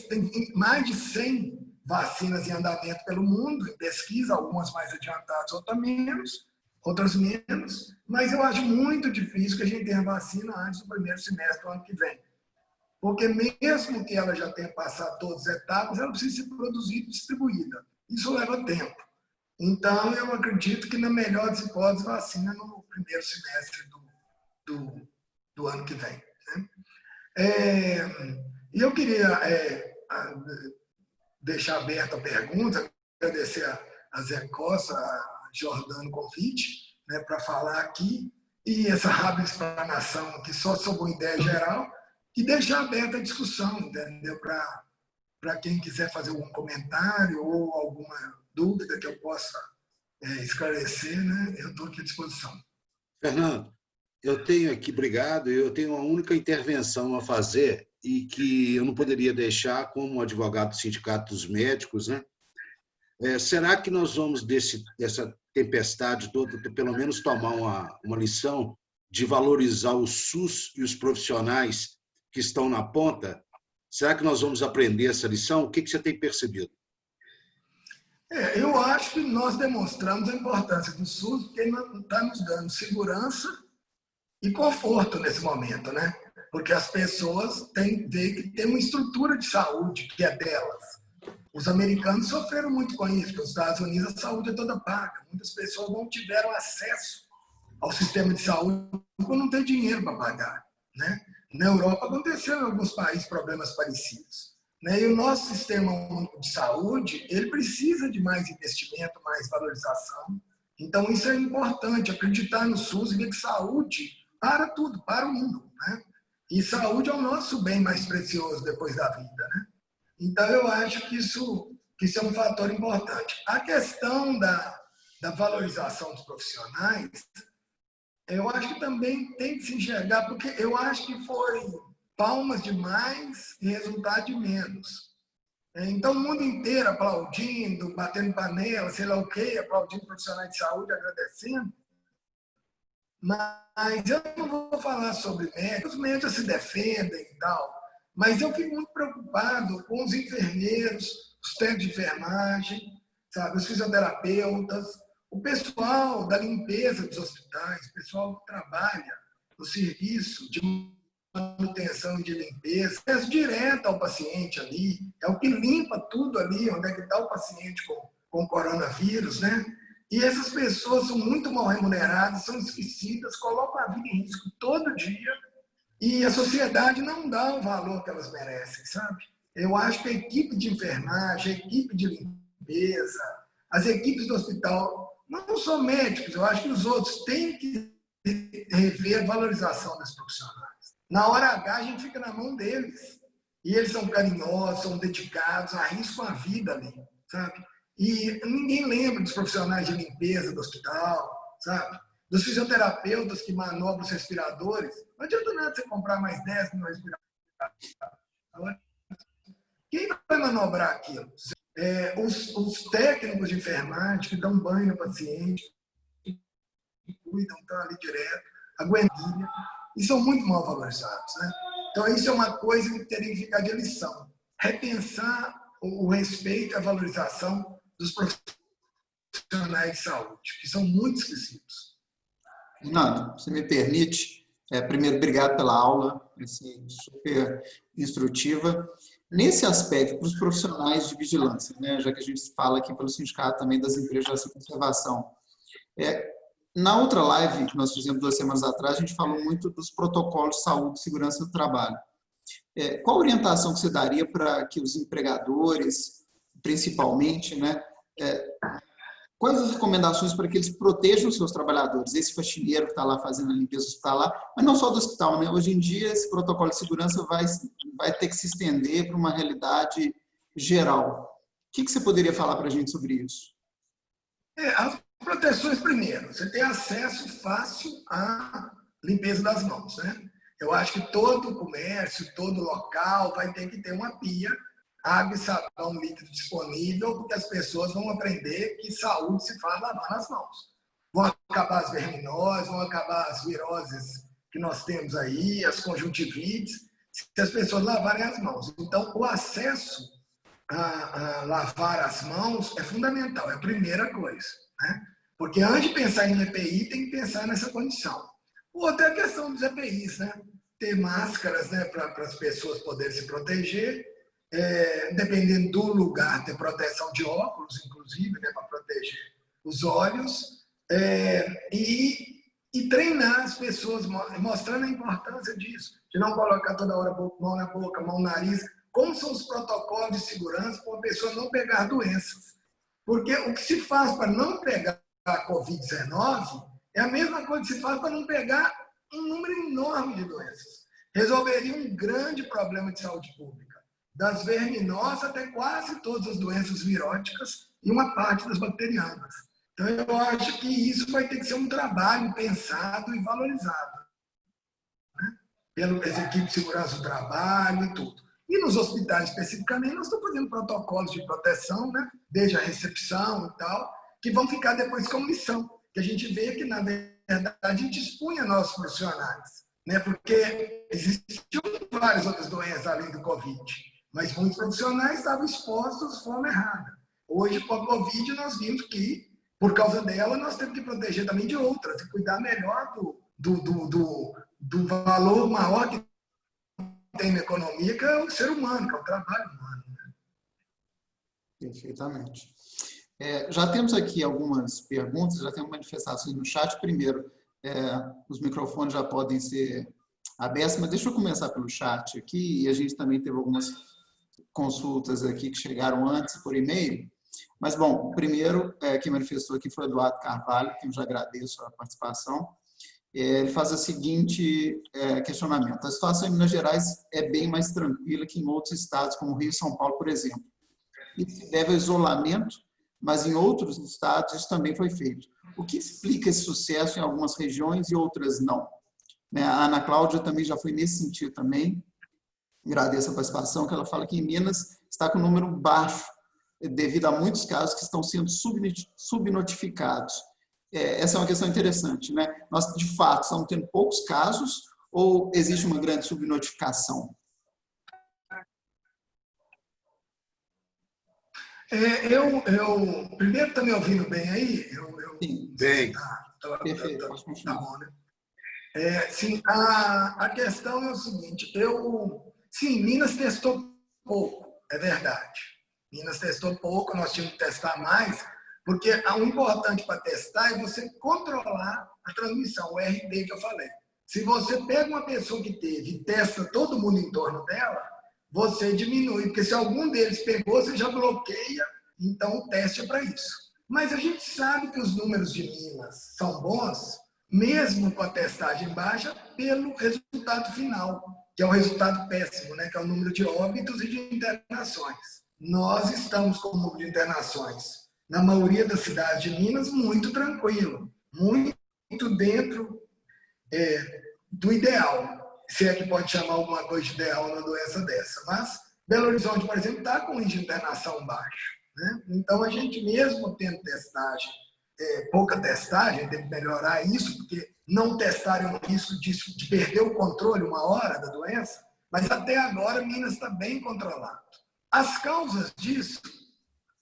tem mais de 100 vacinas em andamento pelo mundo, em pesquisa, algumas mais adiantadas, outras menos, mas eu acho muito difícil que a gente tenha vacina antes do primeiro semestre do ano que vem. Porque mesmo que ela já tenha passado todas as etapas, ela precisa ser produzida e distribuída. Isso leva tempo. Então, eu acredito que, na melhor das hipóteses, vacina no primeiro semestre do ano que vem, né? E eu queria deixar aberta a pergunta, agradecer a Zé Costa, a Jordano convite, né, para falar aqui, e essa rápida explanação aqui só sobre uma ideia geral, e deixar aberta a discussão, entendeu? Para quem quiser fazer algum comentário ou alguma dúvida que eu possa esclarecer, né, eu estou aqui à disposição. Fernando, eu tenho aqui, obrigado, eu tenho uma única intervenção a fazer e que eu não poderia deixar como advogado do Sindicato dos Médicos, né? Será que nós vamos, dessa tempestade toda, pelo menos tomar uma lição de valorizar o SUS e os profissionais que estão na ponta? Será que nós vamos aprender essa lição? O que você tem percebido? Eu acho que nós demonstramos a importância do SUS, porque está nos dando segurança e conforto nesse momento, né? Porque as pessoas têm que ver que tem uma estrutura de saúde que é delas. Os americanos sofreram muito com isso, porque nos Estados Unidos a saúde é toda paga. Muitas pessoas não tiveram acesso ao sistema de saúde por não ter dinheiro para pagar, né? Na Europa aconteceu em alguns países problemas parecidos, né? E o nosso sistema único de saúde, ele precisa de mais investimento, mais valorização. Então isso é importante, acreditar no SUS e ver que saúde para tudo, para o mundo, né? E saúde é o nosso bem mais precioso depois da vida, né? Então, eu acho que isso é um fator importante. A questão da valorização dos profissionais, eu acho que também tem que se enxergar, porque eu acho que foi palmas de mais e resultado de menos. Então, o mundo inteiro aplaudindo, batendo panela, sei lá o quê, aplaudindo profissionais de saúde, agradecendo. Mas eu não vou falar sobre médicos, os médicos se defendem e tal. Mas eu fico muito preocupado com os enfermeiros, os técnicos de enfermagem, sabe, os fisioterapeutas, o pessoal da limpeza dos hospitais, o pessoal que trabalha no serviço de manutenção e de limpeza, é direto ao paciente ali, é o que limpa tudo ali, onde é que está o paciente com coronavírus, né? E essas pessoas são muito mal remuneradas, são esquecidas, colocam a vida em risco todo dia. E a sociedade não dá o valor que elas merecem, sabe? Eu acho que a equipe de enfermagem, a equipe de limpeza, as equipes do hospital, não só médicos, eu acho que os outros têm que rever a valorização desses profissionais. Na hora H, a gente fica na mão deles. E eles são carinhosos, são dedicados, arriscam a vida ali, sabe? E ninguém lembra dos profissionais de limpeza do hospital, sabe? Dos fisioterapeutas que manobram os respiradores. Não adianta nada você comprar mais 10 mil respiradores. Quem vai manobrar aquilo? Os técnicos de enfermagem que dão banho no paciente, que cuidam, estão ali direto, aguentam, e são muito mal valorizados, né? Então, isso é uma coisa que teria que ficar de lição. Repensar o respeito e a valorização dos profissionais de saúde, que são muito esquecidos. Fernando, você me permite, primeiro, obrigado pela aula, super instrutiva. Nesse aspecto, para os profissionais de vigilância, né, já que a gente fala aqui pelo sindicato também das empresas de conservação, na outra live que nós fizemos 2 semanas atrás, a gente falou muito dos protocolos de saúde e segurança do trabalho. Qual a orientação que você daria para que os empregadores, principalmente, né, quais as recomendações para que eles protejam os seus trabalhadores? Esse faxineiro que está lá fazendo a limpeza hospitalar, mas não só do hospital, né? Hoje em dia, esse protocolo de segurança vai ter que se estender para uma realidade geral. O que você poderia falar para a gente sobre isso? As proteções, primeiro, você tem acesso fácil à limpeza das mãos, né? Eu acho que todo comércio, todo local vai ter que ter uma pia, água e sabão líquido disponível, porque as pessoas vão aprender que saúde se faz lavando as mãos. Vão acabar as verminoses, vão acabar as viroses que nós temos aí, as conjuntivites, se as pessoas lavarem as mãos. Então, o acesso a lavar as mãos é fundamental, é a primeira coisa, né? Porque antes de pensar em EPI, tem que pensar nessa condição. Outra é a questão dos EPIs, né? Ter máscaras, né, para as pessoas poderem se proteger, dependendo do lugar, ter proteção de óculos, inclusive, né, para proteger os olhos, e treinar as pessoas, mostrando a importância disso, de não colocar toda hora mão na boca, mão no nariz, como são os protocolos de segurança para uma pessoa não pegar doenças. Porque o que se faz para não pegar a Covid-19 é a mesma coisa que se faz para não pegar um número enorme de doenças. Resolveria um grande problema de saúde pública, das verminosas até quase todas as doenças viróticas e uma parte das bacterianas. Então, eu acho que isso vai ter que ser um trabalho pensado e valorizado, né? Pelas equipes de segurança do trabalho e tudo. E nos hospitais, especificamente, nós estamos fazendo protocolos de proteção, né? Desde a recepção e tal, que vão ficar depois como missão. Que a gente vê que, na verdade, a gente expunha nossos profissionais, né? Porque existiam várias outras doenças além do Covid, mas muitos profissionais estavam expostos de forma errada. Hoje, com a Covid, nós vimos que, por causa dela, nós temos que proteger também de outras e cuidar melhor do valor maior que tem na economia, que é o ser humano, que é o trabalho humano. Né? Perfeitamente. Já temos aqui algumas perguntas, já temos manifestações no chat. Primeiro, os microfones já podem ser abertos, mas deixa eu começar pelo chat aqui, e a gente também teve algumas consultas aqui que chegaram antes por e-mail. Mas, bom, o primeiro que manifestou aqui foi o Eduardo Carvalho, que eu já agradeço a participação. Ele faz o seguinte questionamento. A situação em Minas Gerais é bem mais tranquila que em outros estados, como Rio e São Paulo, por exemplo. Isso se deve ao isolamento, mas em outros estados isso também foi feito. O que explica esse sucesso em algumas regiões e outras não? A Ana Cláudia também já foi nesse sentido também. Agradeço a participação, que ela fala que em Minas está com um número baixo, devido a muitos casos que estão sendo subnotificados. Essa é uma questão interessante, né? Nós, de fato, estamos tendo poucos casos ou existe uma grande subnotificação? Primeiro, está me ouvindo bem aí? Sim. Bem. Perfeito, pode continuar. Tá bom, né? Sim, a questão é o seguinte, sim, Minas testou pouco, é verdade. Minas testou pouco, nós tínhamos que testar mais, porque o importante para testar é você controlar a transmissão, o RT que eu falei. Se você pega uma pessoa que teve e testa todo mundo em torno dela, você diminui, porque se algum deles pegou, você já bloqueia, então o teste é para isso. Mas a gente sabe que os números de Minas são bons, mesmo com a testagem baixa, pelo resultado final, que é um resultado péssimo, né? Que é o número de óbitos e de internações. Nós estamos com o número de internações, na maioria das cidades de Minas, muito tranquilo, muito dentro do ideal, se é que pode chamar alguma coisa de ideal numa doença dessa. Mas Belo Horizonte, por exemplo, está com índice de internação baixo, né? Então, a gente mesmo tendo testagem, pouca testagem, tem que melhorar isso, porque não testar é um risco de perder o controle uma hora da doença, mas até agora Minas está bem controlado. As causas disso,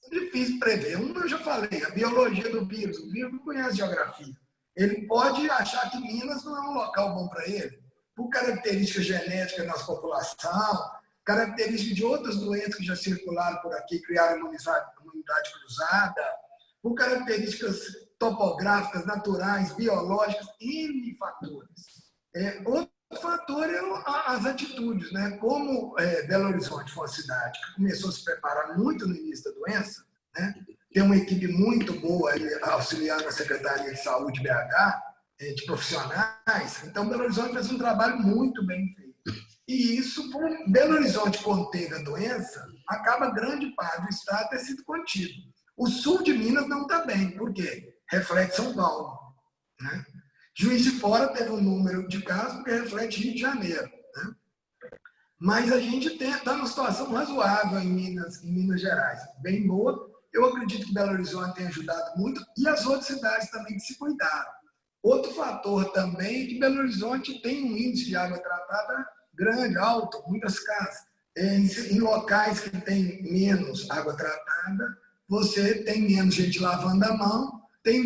é difícil prever. Eu já falei, a biologia do vírus, o vírus não conhece geografia. Ele pode achar que Minas não é um local bom para ele, por características genéticas da nossa população, características de outras doenças que já circularam por aqui, criaram imunidade cruzada, por características topográficas, naturais, biológicas, N fatores. Outro fator é as atitudes, né? Como Belo Horizonte foi uma cidade que começou a se preparar muito no início da doença, né? Tem uma equipe muito boa aí, auxiliando a Secretaria de Saúde BH, de profissionais. Então, Belo Horizonte fez um trabalho muito bem feito. E isso, por Belo Horizonte conter a doença, acaba grande parte do estado ter sido contido. O sul de Minas não está bem. Por quê? Reflete São Paulo, né? Juiz de Fora teve um número de casos porque reflete Rio de Janeiro, né? Mas a gente está numa situação razoável em Minas Gerais, bem boa. Eu acredito que Belo Horizonte tem ajudado muito e as outras cidades também que se cuidaram. Outro fator também é que Belo Horizonte tem um índice de água tratada grande, alto, muitas casas. Em locais que tem menos água tratada, você tem menos gente lavando a mão, tem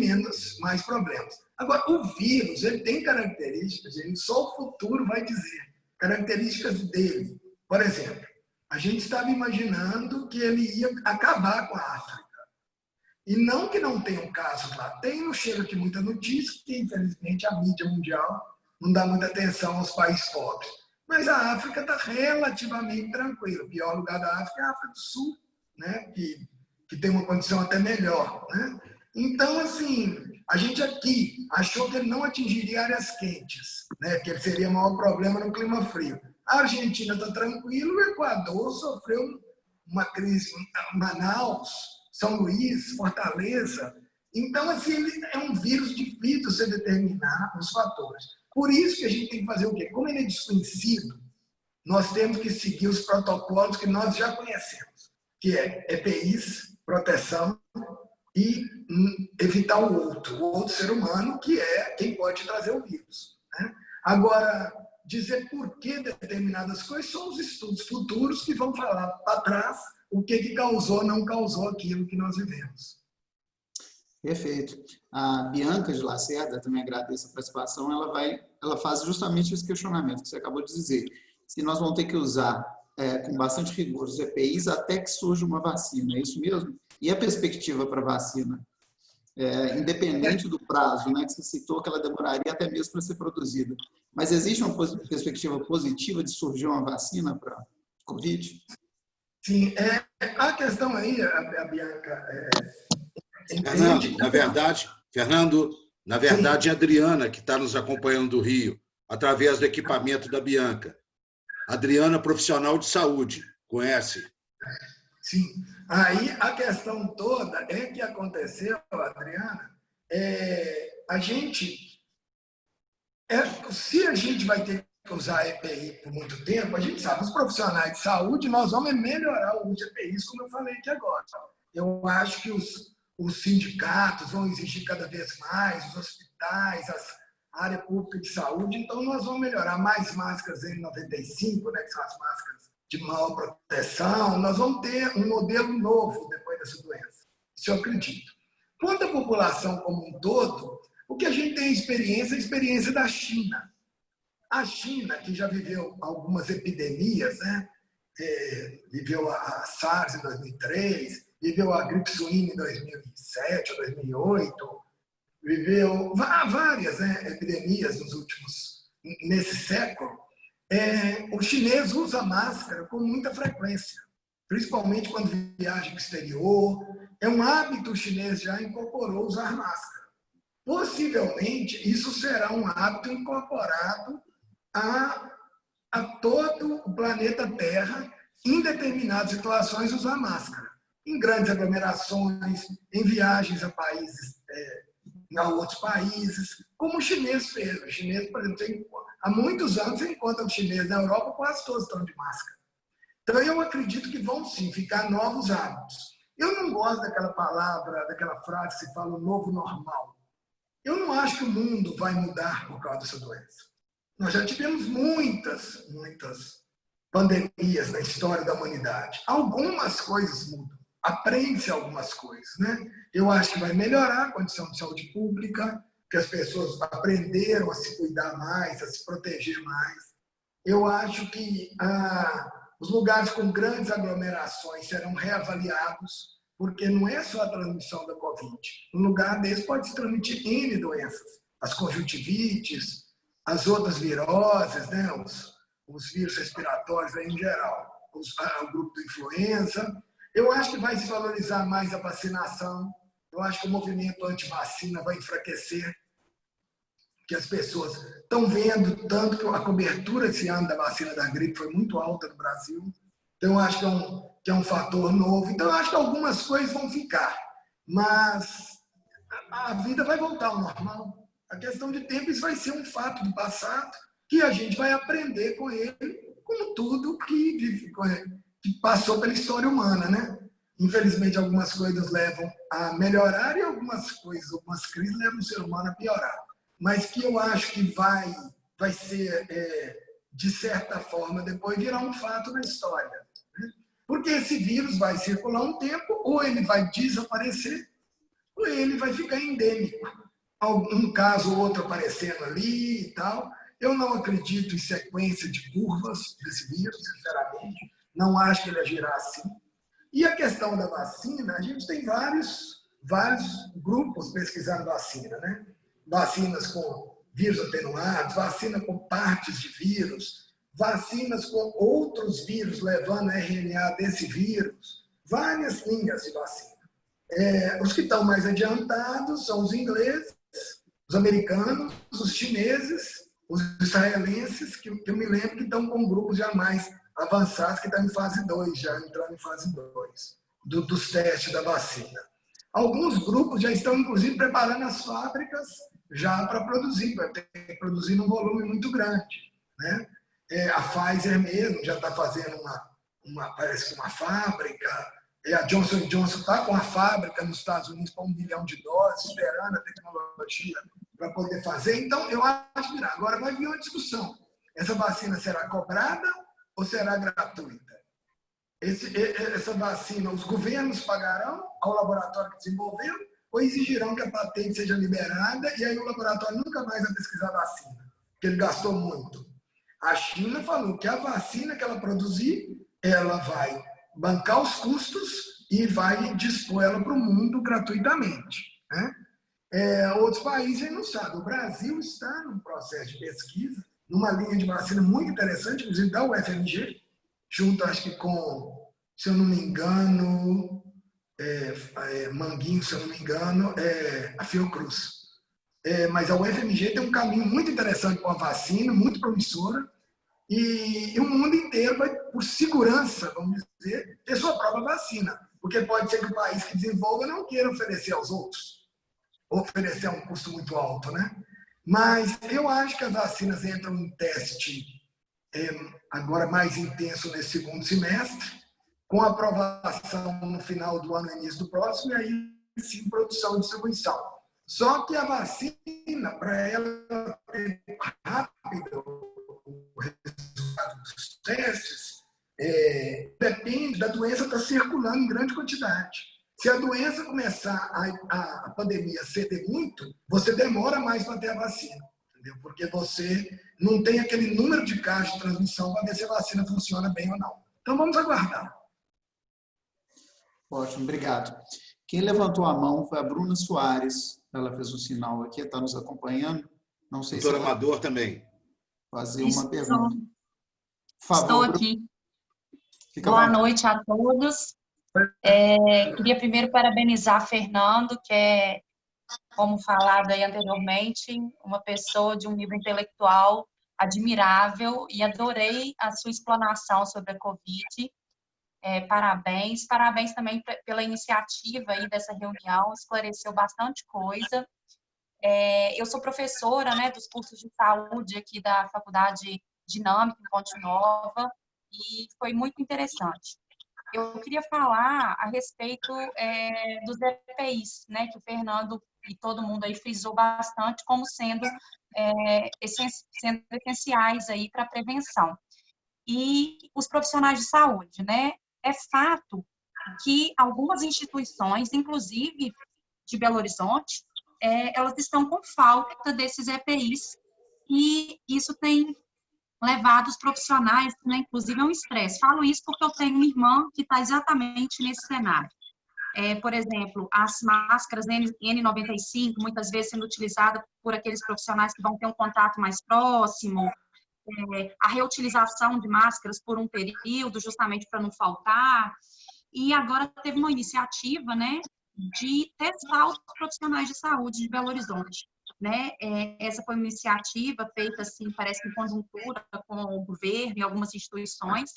mais problemas. Agora, o vírus, ele tem características, só o futuro vai dizer, características dele. Por exemplo, a gente estava imaginando que ele ia acabar com a África. E não que não tenham casos lá. Tem, não chega aqui muita notícia, que infelizmente a mídia mundial não dá muita atenção aos países pobres. Mas a África está relativamente tranquila. O pior lugar da África é a África do Sul, né? que que tem uma condição até melhor, né? Então, assim, a gente aqui achou que ele não atingiria áreas quentes, né? Que ele seria o maior problema no clima frio. A Argentina está tranquila, o Equador sofreu uma crise, Manaus, São Luís, Fortaleza. Então, assim, ele é um vírus difícil de você determinar os fatores. Por isso que a gente tem que fazer o quê? Como ele é desconhecido, nós temos que seguir os protocolos que nós já conhecemos, que é EPIs, proteção e evitar o outro ser humano, que é quem pode trazer o vírus, né? Agora, dizer por que determinadas coisas são os estudos futuros que vão falar para trás o que causou ou não causou aquilo que nós vivemos. Perfeito. A Bianca de Lacerda, também agradeço a participação, ela faz justamente esse questionamento que você acabou de dizer. Se nós vamos ter que usar com bastante rigor os EPIs até que surja uma vacina, é isso mesmo? E a perspectiva para a vacina? Independente do prazo, né, que você citou que ela demoraria até mesmo para ser produzida. Mas existe uma perspectiva positiva de surgir uma vacina para Covid? Sim, a questão aí, a Bianca... Fernando, na verdade, é a Adriana que está nos acompanhando do Rio, através do equipamento da Bianca. Adriana, profissional de saúde, conhece? Sim. Aí a questão toda é que aconteceu, Adriana, se a gente vai ter que usar EPI por muito tempo, a gente sabe, os profissionais de saúde, nós vamos melhorar o uso de EPIs, como eu falei aqui agora. Eu acho que os sindicatos vão exigir cada vez mais, os hospitais, a área pública de saúde, então nós vamos melhorar mais máscaras N95, né, que são as máscaras de maior proteção, nós vamos ter um modelo novo depois dessa doença. Isso eu acredito. Quanto à população como um todo, o que a gente tem experiência é a experiência da China. A China, que já viveu algumas epidemias, né? Viveu a SARS em 2003, viveu a gripe suína em 2007 ou 2008, viveu várias, né, epidemias nesse século. O chinês usa máscara com muita frequência, principalmente quando viaja para o exterior. É um hábito chinês, já incorporou usar máscara. Possivelmente, isso será um hábito incorporado a todo o planeta Terra, em determinadas situações, usar máscara. Em grandes aglomerações, em viagens a países, a outros países, como o chinês fez. O chinês, por exemplo, há muitos anos você encontra um chinês na Europa, quase todos estão de máscara. Então, eu acredito que vão sim ficar novos hábitos. Eu não gosto daquela palavra, daquela frase que se fala o novo normal. Eu não acho que o mundo vai mudar por causa dessa doença. Nós já tivemos muitas pandemias na história da humanidade. Algumas coisas mudam. Aprende-se algumas coisas, né? Eu acho que vai melhorar a condição de saúde pública, que as pessoas aprenderam a se cuidar mais, a se proteger mais. Eu acho que os lugares com grandes aglomerações serão reavaliados, porque não é só a transmissão da Covid. Um lugar desse pode se transmitir N doenças, as conjuntivites, as outras viroses, né? Os vírus respiratórios aí em geral, o grupo da influenza. Eu acho que vai se valorizar mais a vacinação. Eu acho que o movimento anti-vacina vai enfraquecer, que as pessoas estão vendo tanto que a cobertura esse ano da vacina da gripe foi muito alta no Brasil. Então, eu acho que é um fator novo. Então, eu acho que algumas coisas vão ficar, mas a vida vai voltar ao normal. A questão de tempo, isso vai ser um fato do passado que a gente vai aprender com ele, com tudo que passou pela história humana, né? Infelizmente, algumas coisas levam a melhorar e algumas crises levam o ser humano a piorar. Mas que eu acho que vai ser, de certa forma, depois virar um fato na história. Né? Porque esse vírus vai circular um tempo, ou ele vai desaparecer, ou ele vai ficar endêmico. Um caso ou outro aparecendo ali e tal. Eu não acredito em sequência de curvas desse vírus, sinceramente. Não acho que ele agirá assim. E a questão da vacina, a gente tem vários grupos pesquisando vacina, né? Vacinas com vírus atenuados, vacina com partes de vírus, vacinas com outros vírus levando a RNA desse vírus, várias linhas de vacina. Os que estão mais adiantados são os ingleses, os americanos, os chineses, os israelenses, que eu me lembro que estão com grupos já mais avançados, que estão em fase 2, já entrando em fase 2 dos testes da vacina. Alguns grupos já estão, inclusive, preparando as fábricas já para produzir num volume muito grande, né? A Pfizer mesmo já está fazendo parece que uma fábrica, a Johnson & Johnson está com a fábrica nos Estados Unidos para 1 bilhão de doses, esperando a tecnologia para poder fazer. Então, eu acho que agora vai vir uma discussão. Essa vacina será cobrada ou será gratuita? Essa vacina, os governos pagarão ao laboratório que desenvolveu ou exigirão que a patente seja liberada e aí o laboratório nunca mais vai pesquisar a vacina, porque ele gastou muito? A China falou que a vacina que ela produzir, ela vai bancar os custos e vai dispor ela para o mundo gratuitamente, né? Outros países não sabem. O Brasil está num processo de pesquisa, numa linha de vacina muito interessante, inclusive da UFMG, junto, acho que com, se eu não me engano, Manguinho, se eu não me engano, a Fiocruz. Mas a UFMG tem um caminho muito interessante com a vacina, muito promissora, e o mundo inteiro vai, por segurança, vamos dizer, ter sua própria vacina. Porque pode ser que o país que desenvolva não queira oferecer aos outros, oferecer a um custo muito alto, né? Mas eu acho que as vacinas entram em teste agora mais intenso nesse segundo semestre, com aprovação no final do ano e início do próximo, e aí sim produção e distribuição. Só que a vacina, para ela ter rápido o resultado dos testes, depende da doença estar circulando em grande quantidade. Se a doença começar, a pandemia ceder muito, você demora mais para ter a vacina, entendeu? Porque você não tem aquele número de casos de transmissão para ver se a vacina funciona bem ou não. Então vamos aguardar. Ótimo, obrigado. Quem levantou a mão foi a Bruna Soares. Ela fez um sinal aqui, está nos acompanhando. Não sei Doutor se Amador também. Fazer uma pergunta. Por favor, estou aqui. Boa noite a todos. Queria primeiro parabenizar Fernando, que é, como falado aí anteriormente, uma pessoa de um nível intelectual admirável, e adorei a sua explanação sobre a Covid. Parabéns. Parabéns também pela iniciativa aí dessa reunião, esclareceu bastante coisa. Eu sou professora, né, dos cursos de saúde aqui da Faculdade Dinâmica, em Ponte Nova, e foi muito interessante. Eu queria falar a respeito dos EPIs, né, que o Fernando e todo mundo aí frisou bastante como sendo essenciais aí para a prevenção. E os profissionais de saúde, né? É fato que algumas instituições, inclusive de Belo Horizonte, elas estão com falta desses EPIs, e isso tem levado os profissionais, né, inclusive, a um estresse. Falo isso porque eu tenho uma irmã que está exatamente nesse cenário. Por exemplo, as máscaras N95, muitas vezes sendo utilizadas por aqueles profissionais que vão ter um contato mais próximo, a reutilização de máscaras por um período, justamente para não faltar. E agora teve uma iniciativa, né, de testar os profissionais de saúde de Belo Horizonte. Né? Essa foi uma iniciativa feita, assim, parece que em conjuntura com o governo e algumas instituições,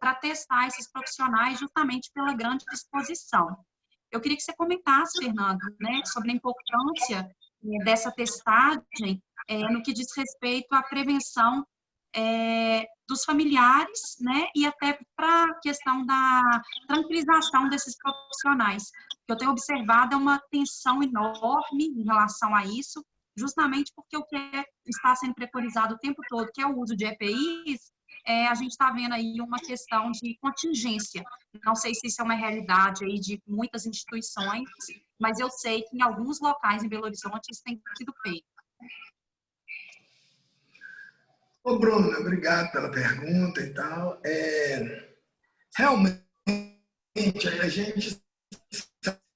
para testar esses profissionais justamente pela grande exposição. Eu queria que você comentasse, Fernando, né, sobre a importância dessa testagem no que diz respeito à prevenção dos familiares, né, e até para a questão da tranquilização desses profissionais. O que eu tenho observado é uma tensão enorme em relação a isso, justamente porque o que está sendo preconizado o tempo todo, que é o uso de EPIs, a gente está vendo aí uma questão de contingência. Não sei se isso é uma realidade aí de muitas instituições, mas eu sei que em alguns locais em Belo Horizonte isso tem sido feito. Ô, Bruna, obrigado pela pergunta e tal. Realmente, a gente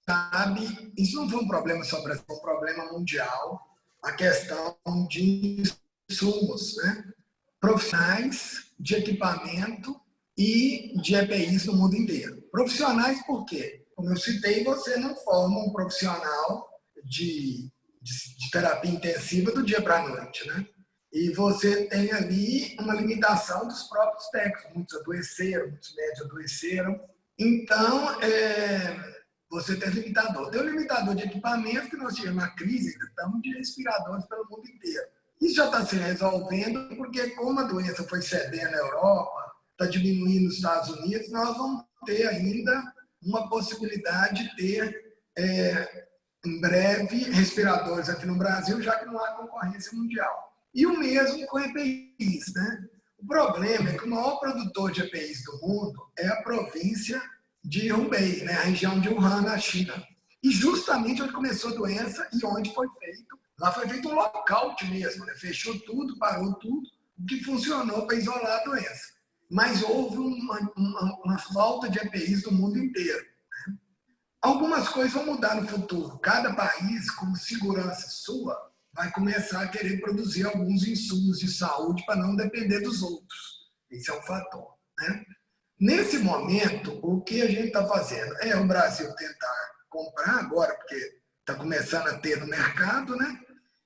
sabe, isso não foi um problema só brasileiro, foi um problema mundial, a questão de insumos, né? Profissionais de equipamento e de EPIs no mundo inteiro. Profissionais por quê? Como eu citei, você não forma um profissional de terapia intensiva do dia para a noite, né? E você tem ali uma limitação dos próprios técnicos. Muitos adoeceram, muitos médicos adoeceram. Então, você tem limitador. Tem um limitador de equipamento que nós tivemos uma crise, estamos de respiradores pelo mundo inteiro. Isso já está se resolvendo, porque como a doença foi cedendo na Europa, está diminuindo nos Estados Unidos, nós vamos ter ainda uma possibilidade de ter, em breve, respiradores aqui no Brasil, já que não há concorrência mundial. E o mesmo com EPIs, né? O problema é que o maior produtor de EPIs do mundo é a província de Hubei, né? A região de Wuhan, na China. E justamente onde começou a doença e onde foi feito. Lá foi feito um lockout mesmo, né? Fechou tudo, parou tudo, o que funcionou para isolar a doença. Mas houve uma falta de EPIs no mundo inteiro. Né? Algumas coisas vão mudar no futuro. Cada país, com segurança sua, vai começar a querer produzir alguns insumos de saúde para não depender dos outros. Esse é um fator. Né? Nesse momento, o que a gente está fazendo é o Brasil tentar comprar agora, porque está começando a ter no mercado, né?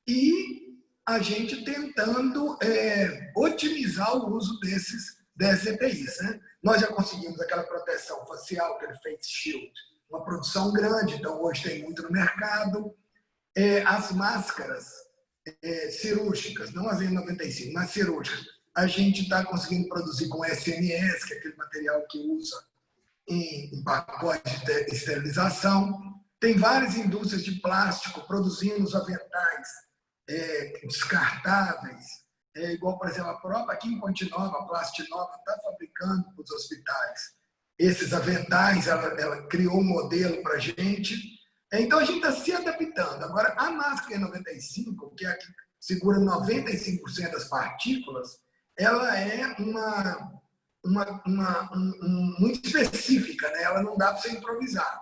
E a gente tentando otimizar o uso desses EPIs. Né? Nós já conseguimos aquela proteção facial, aquele face shield, uma produção grande, então hoje tem muito no mercado. As máscaras cirúrgicas, não as N95, mas cirúrgicas, a gente está conseguindo produzir com SMS, que é aquele material que usa em pacote de esterilização. Tem várias indústrias de plástico produzindo os aventais descartáveis, igual, por exemplo, a própria aqui em Ponte Nova, a Plastinova está fabricando para os hospitais esses aventais, ela criou um modelo para a gente. Então, a gente está se adaptando. Agora, a máscara N95, que é a que segura 95% das partículas, ela é muito específica, né? Ela não dá para você improvisar.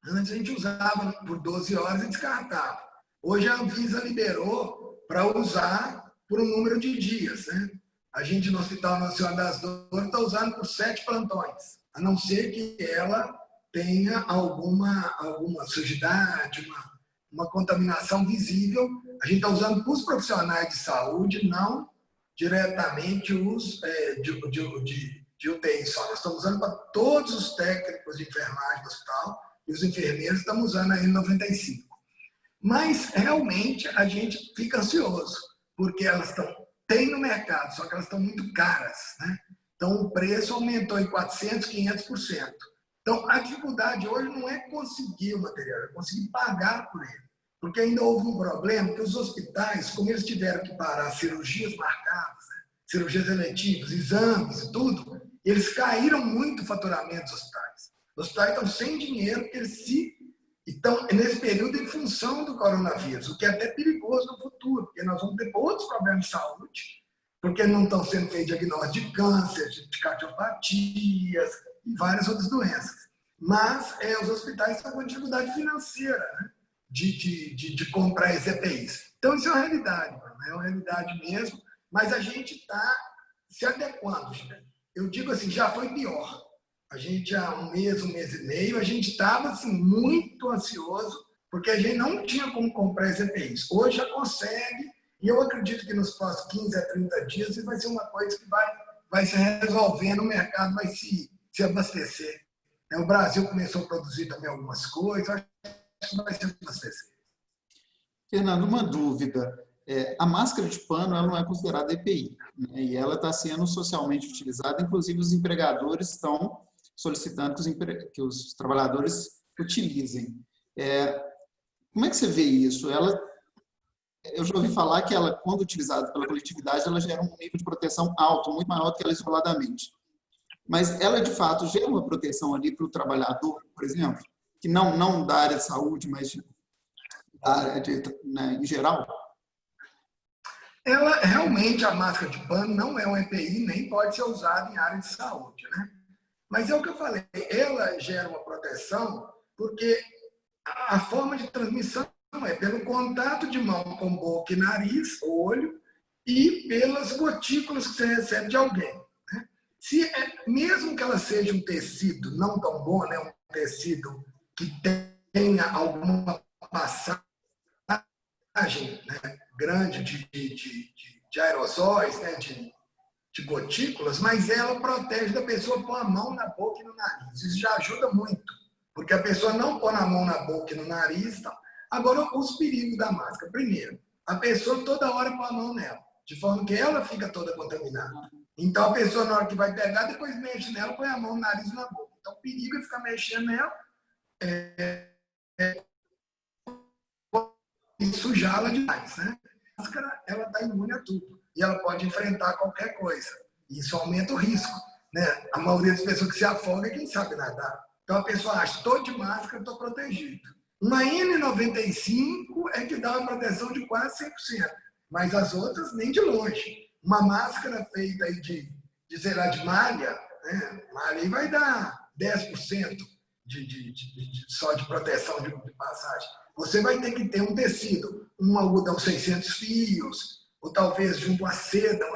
Antes a gente usava por 12 horas e descartava. Hoje a Anvisa liberou para usar por um número de dias. Né? A gente no Hospital Nossa Senhora das Dores está usando por 7 plantões, a não ser que ela tenha alguma sujidade, uma contaminação visível. A gente está usando para os profissionais de saúde, não diretamente os de UTI só. Nós estamos usando para todos os técnicos de enfermagem do hospital e os enfermeiros estão usando a N95. Mas, realmente, a gente fica ansioso, porque elas tem no mercado, só que elas estão muito caras. Né? Então, o preço aumentou em 400%, 500%. Então, a dificuldade hoje não é conseguir o material, é conseguir pagar por ele. Porque ainda houve um problema que os hospitais, como eles tiveram que parar cirurgias marcadas, né? Cirurgias eletivas, exames e tudo, eles caíram muito o faturamento dos hospitais. Os hospitais estão sem dinheiro, porque eles estão nesse período em função do coronavírus, o que é até perigoso no futuro, porque nós vamos ter outros problemas de saúde, porque não estão sendo feitos diagnósticos de câncer, de cardiopatias e várias outras doenças. Mas os hospitais estão com dificuldade financeira, né? de comprar esses EPIs. Então, isso é uma realidade, é uma realidade mesmo, mas a gente está se adequando. Eu digo assim, já foi pior. A gente, há um mês e meio, a gente estava assim, muito ansioso, porque a gente não tinha como comprar esses EPIs. Hoje já consegue, e eu acredito que nos próximos 15 a 30 dias isso vai ser uma coisa que vai se resolvendo, o mercado vai se abastecer. O Brasil começou a produzir também algumas coisas, acho que vai se abastecer. Fernando, uma dúvida. A máscara de pano ela não é considerada EPI, né? E ela está sendo socialmente utilizada, inclusive os empregadores estão solicitando que os trabalhadores utilizem. Como é que você vê isso? Eu já ouvi falar que ela, quando utilizada pela coletividade, ela gera um nível de proteção alto, muito maior do que ela isoladamente. Mas ela, de fato, gera uma proteção ali para o trabalhador, por exemplo, que não da área de saúde, mas da área em geral? Ela, realmente, a máscara de pano não é um EPI, nem pode ser usada em área de saúde, né? Mas é o que eu falei, ela gera uma proteção porque a forma de transmissão é pelo contato de mão com boca e nariz, olho, e pelas gotículas que você recebe de alguém. Né? Mesmo que ela seja um tecido não tão bom, né, um tecido que tenha alguma passagem, né, grande de aerossóis, né, de gotículas, mas ela protege da pessoa pôr a mão na boca e no nariz. Isso já ajuda muito, porque a pessoa não põe a mão na boca e no nariz. Tá? Agora, os perigos da máscara. Primeiro, a pessoa toda hora põe a mão nela, de forma que ela fica toda contaminada. Então, a pessoa, na hora que vai pegar, depois mexe nela, põe a mão no nariz e na boca. Então, o perigo é ficar mexendo nela e sujá-la demais, né? A máscara, ela está imune a tudo. E ela pode enfrentar qualquer coisa. Isso aumenta o risco, né? A maioria das pessoas que se afoga é quem sabe nadar. Então, a pessoa acha, estou de máscara, estou protegido. Uma N95 é que dá uma proteção de quase 100%. Mas as outras, nem de longe. Uma máscara feita aí sei lá, de malha, né? Malha aí vai dar 10% só de proteção de passagem. Você vai ter que ter um tecido, um algodão 600 fios, ou talvez junto uma seda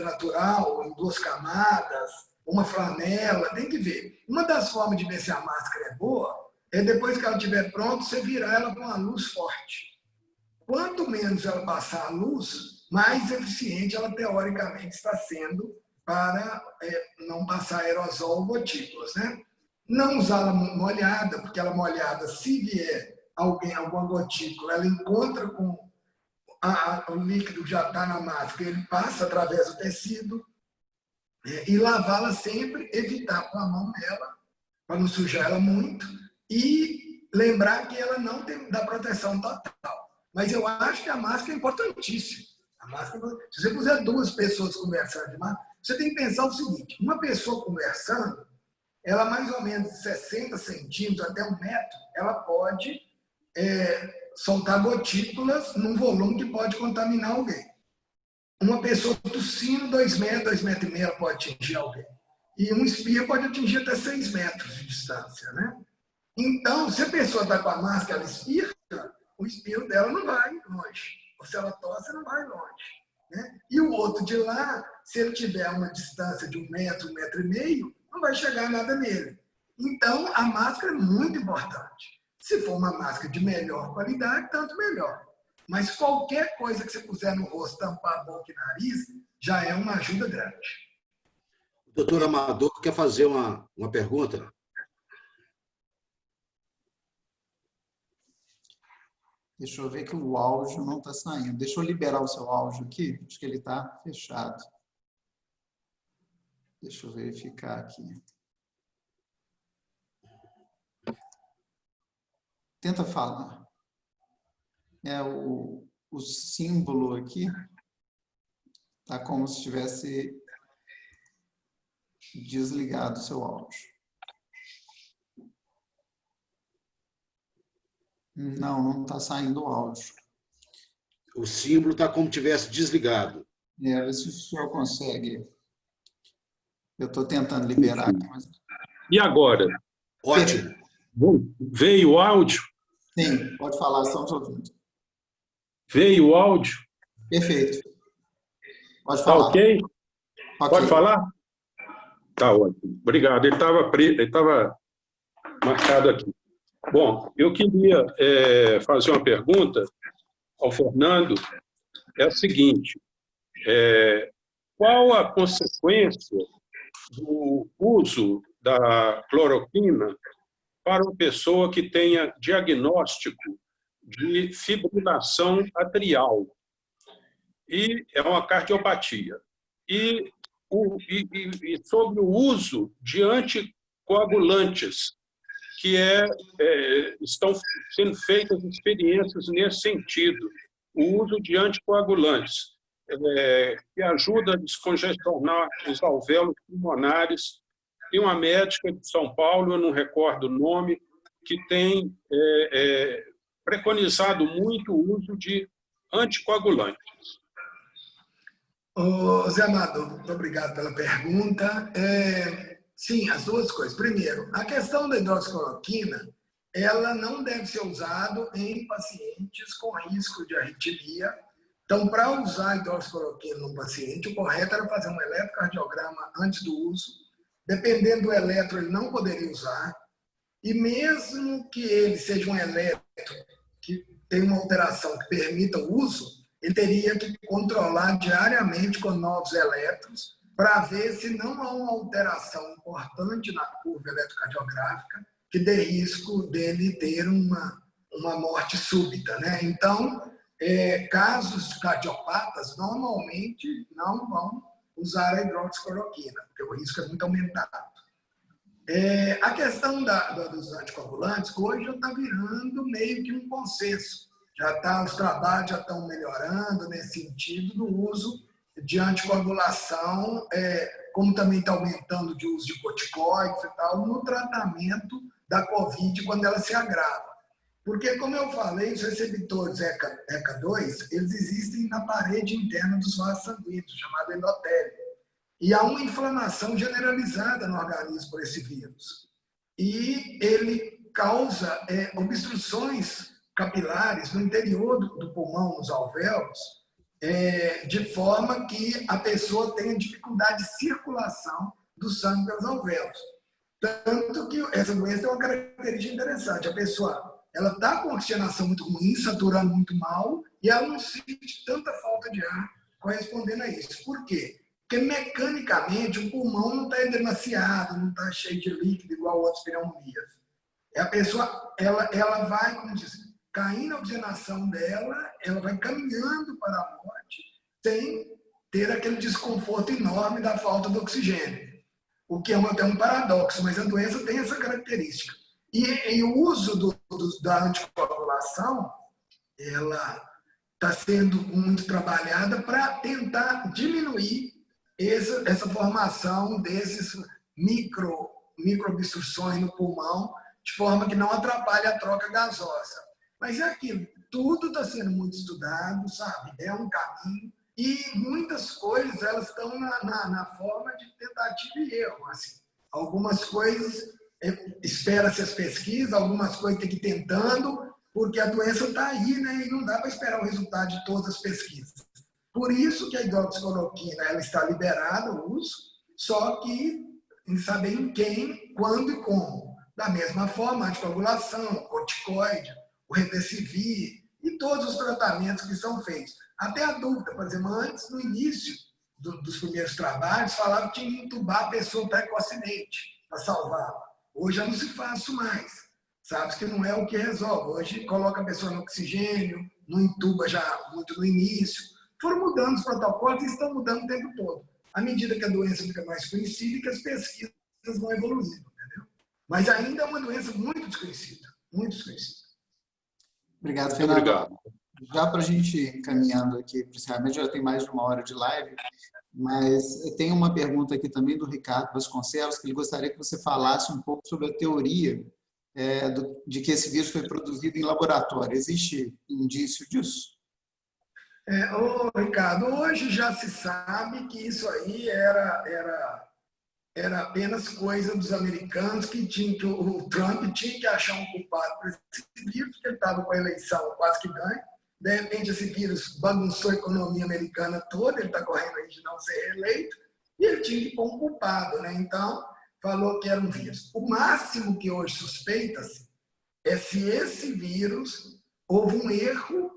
natural, em 2 camadas, uma flanela, tem que ver. Uma das formas de ver se a máscara é boa é depois que ela estiver pronta, você virar ela com uma luz forte. Quanto menos ela passar a luz, mais eficiente ela teoricamente está sendo para não passar aerosol ou gotículas, né? Não usá-la molhada, porque ela molhada, se vier alguma gotícula, ela encontra com o líquido que já está na máscara, ele passa através do tecido, e lavá-la sempre, evitar pôr a mão nela, para não sujar ela muito, e lembrar que ela não dá proteção total. Mas eu acho que a máscara é importantíssima. A máscara, se você puser 2 pessoas conversando de máscara, você tem que pensar o seguinte, uma pessoa conversando, ela mais ou menos de 60 centímetros até 1 metro, ela pode soltar gotículas num volume que pode contaminar alguém. Uma pessoa tossindo 2 metros, 2,5 metros ela pode atingir alguém. E um espirro pode atingir até 6 metros de distância, né? Então, se a pessoa está com a máscara, ela espirra, o espirro dela não vai longe. Ou se ela tosse, não vai longe. Né? E o outro de lá, se ele tiver uma distância de 1 metro, 1,5 metros, não vai chegar nada nele. Então, a máscara é muito importante. Se for uma máscara de melhor qualidade, tanto melhor. Mas qualquer coisa que você puser no rosto, tampar a boca e nariz, já é uma ajuda grande. O doutor Amador quer fazer uma pergunta? Deixa eu ver que o áudio não está saindo. Deixa eu liberar o seu áudio aqui. Acho que ele está fechado. Deixa eu verificar aqui. Tenta falar. O símbolo aqui está como se tivesse desligado o seu áudio. Não está saindo o áudio. O símbolo está como se tivesse desligado. Vê se o senhor consegue. Eu estou tentando liberar aqui. Mas... E agora? Ótimo. Veio o áudio? Sim, pode falar, estamos ouvindo. Veio o áudio? Perfeito. Pode falar. Tá ok? Pode falar? Tá ótimo. Obrigado. Ele estava marcado aqui. Bom, eu queria fazer uma pergunta ao Fernando. É a seguinte: qual a consequência do uso da cloroquina para uma pessoa que tenha diagnóstico de fibrilação atrial e é uma cardiopatia? E sobre o uso de anticoagulantes, que estão sendo feitas experiências nesse sentido, o uso de anticoagulantes, que ajuda a descongestionar os alvéolos pulmonares. Tem uma médica de São Paulo, eu não recordo o nome, que tem preconizado muito o uso de anticoagulantes. Zé Amado, muito obrigado pela pergunta. Sim, as 2 coisas. Primeiro, a questão da hidroxicloroquina, ela não deve ser usada em pacientes com risco de arritmia, Então, para usar a hidroxicloroquina no paciente, o correto era fazer um eletrocardiograma antes do uso. Dependendo do eletro, ele não poderia usar. E mesmo que ele seja um eletro que tem uma alteração que permita o uso, ele teria que controlar diariamente com novos eletros para ver se não há uma alteração importante na curva eletrocardiográfica que dê risco dele ter uma morte súbita, né? Então, casos de cardiopatas normalmente não vão usar a hidroxicloroquina, porque o risco é muito aumentado. A questão dos anticoagulantes hoje já está virando meio que um consenso. Os trabalhos já estão melhorando nesse sentido do uso de anticoagulação, como também está aumentando de uso de corticoides e tal, no tratamento da COVID quando ela se agrava. Porque, como eu falei, os receptores ECA2, eles existem na parede interna dos vasos sanguíneos, chamado endotélio. E há uma inflamação generalizada no organismo por esse vírus. E ele causa obstruções capilares no interior do pulmão, nos alvéolos, de forma que a pessoa tenha dificuldade de circulação do sangue pelos alvéolos. Tanto que essa doença tem uma característica interessante. A pessoa está com oxigenação muito ruim, saturando muito mal, e ela não sente tanta falta de ar correspondendo a isso. Por quê? Porque mecanicamente o pulmão não está edemaciado, não está cheio de líquido igual outras pneumonias. A pessoa ela vai, como diz, caindo a oxigenação dela, ela vai caminhando para a morte sem ter aquele desconforto enorme da falta de oxigênio. O que é até um paradoxo, mas a doença tem essa característica. E o uso da anticoagulação, ela está sendo muito trabalhada para tentar diminuir essa formação desses microobstruções no pulmão, de forma que não atrapalhe a troca gasosa. Mas é aquilo, tudo está sendo muito estudado, sabe? É um caminho. E muitas coisas elas estão na forma de tentativa e erro. Assim. Algumas coisas espera-se as pesquisas, algumas coisas tem que ir tentando, porque a doença está aí, né? E não dá para esperar o resultado de todas as pesquisas. Por isso que a hidroxicloroquina ela está liberada, o uso, só que em saber em quem, quando e como. Da mesma forma, a anticoagulação, o corticoide, o remdesivir e todos os tratamentos que são feitos. Até a dúvida, por exemplo, antes, no início dos primeiros trabalhos, falava que tinha que entubar a pessoa precocemente para salvá-la. Hoje já não se faz isso mais. Sabe que não é o que resolve. Hoje coloca a pessoa no oxigênio, não entuba já muito no início. Foram mudando os protocolos e estão mudando o tempo todo. À medida que a doença fica mais conhecida e que as pesquisas vão evoluindo, entendeu? Mas ainda é uma doença muito desconhecida, muito desconhecida. Obrigado, Fernando. Obrigado. Já para a gente ir caminhando aqui, principalmente já tem mais de 1 hora de live, mas tem uma pergunta aqui também do Ricardo Vasconcelos, que ele gostaria que você falasse um pouco sobre a teoria de que esse vírus foi produzido em laboratório. Existe indício disso? Ricardo, hoje já se sabe que isso aí era apenas coisa dos americanos, que o Trump tinha que achar um culpado para esse vírus, porque ele estava com a eleição quase que ganha. De repente, esse vírus bagunçou a economia americana toda, ele está correndo aí de não ser reeleito, e ele tinha que pôr um culpado, né? Então, falou que era um vírus. O máximo que hoje suspeita-se é se esse vírus houve um erro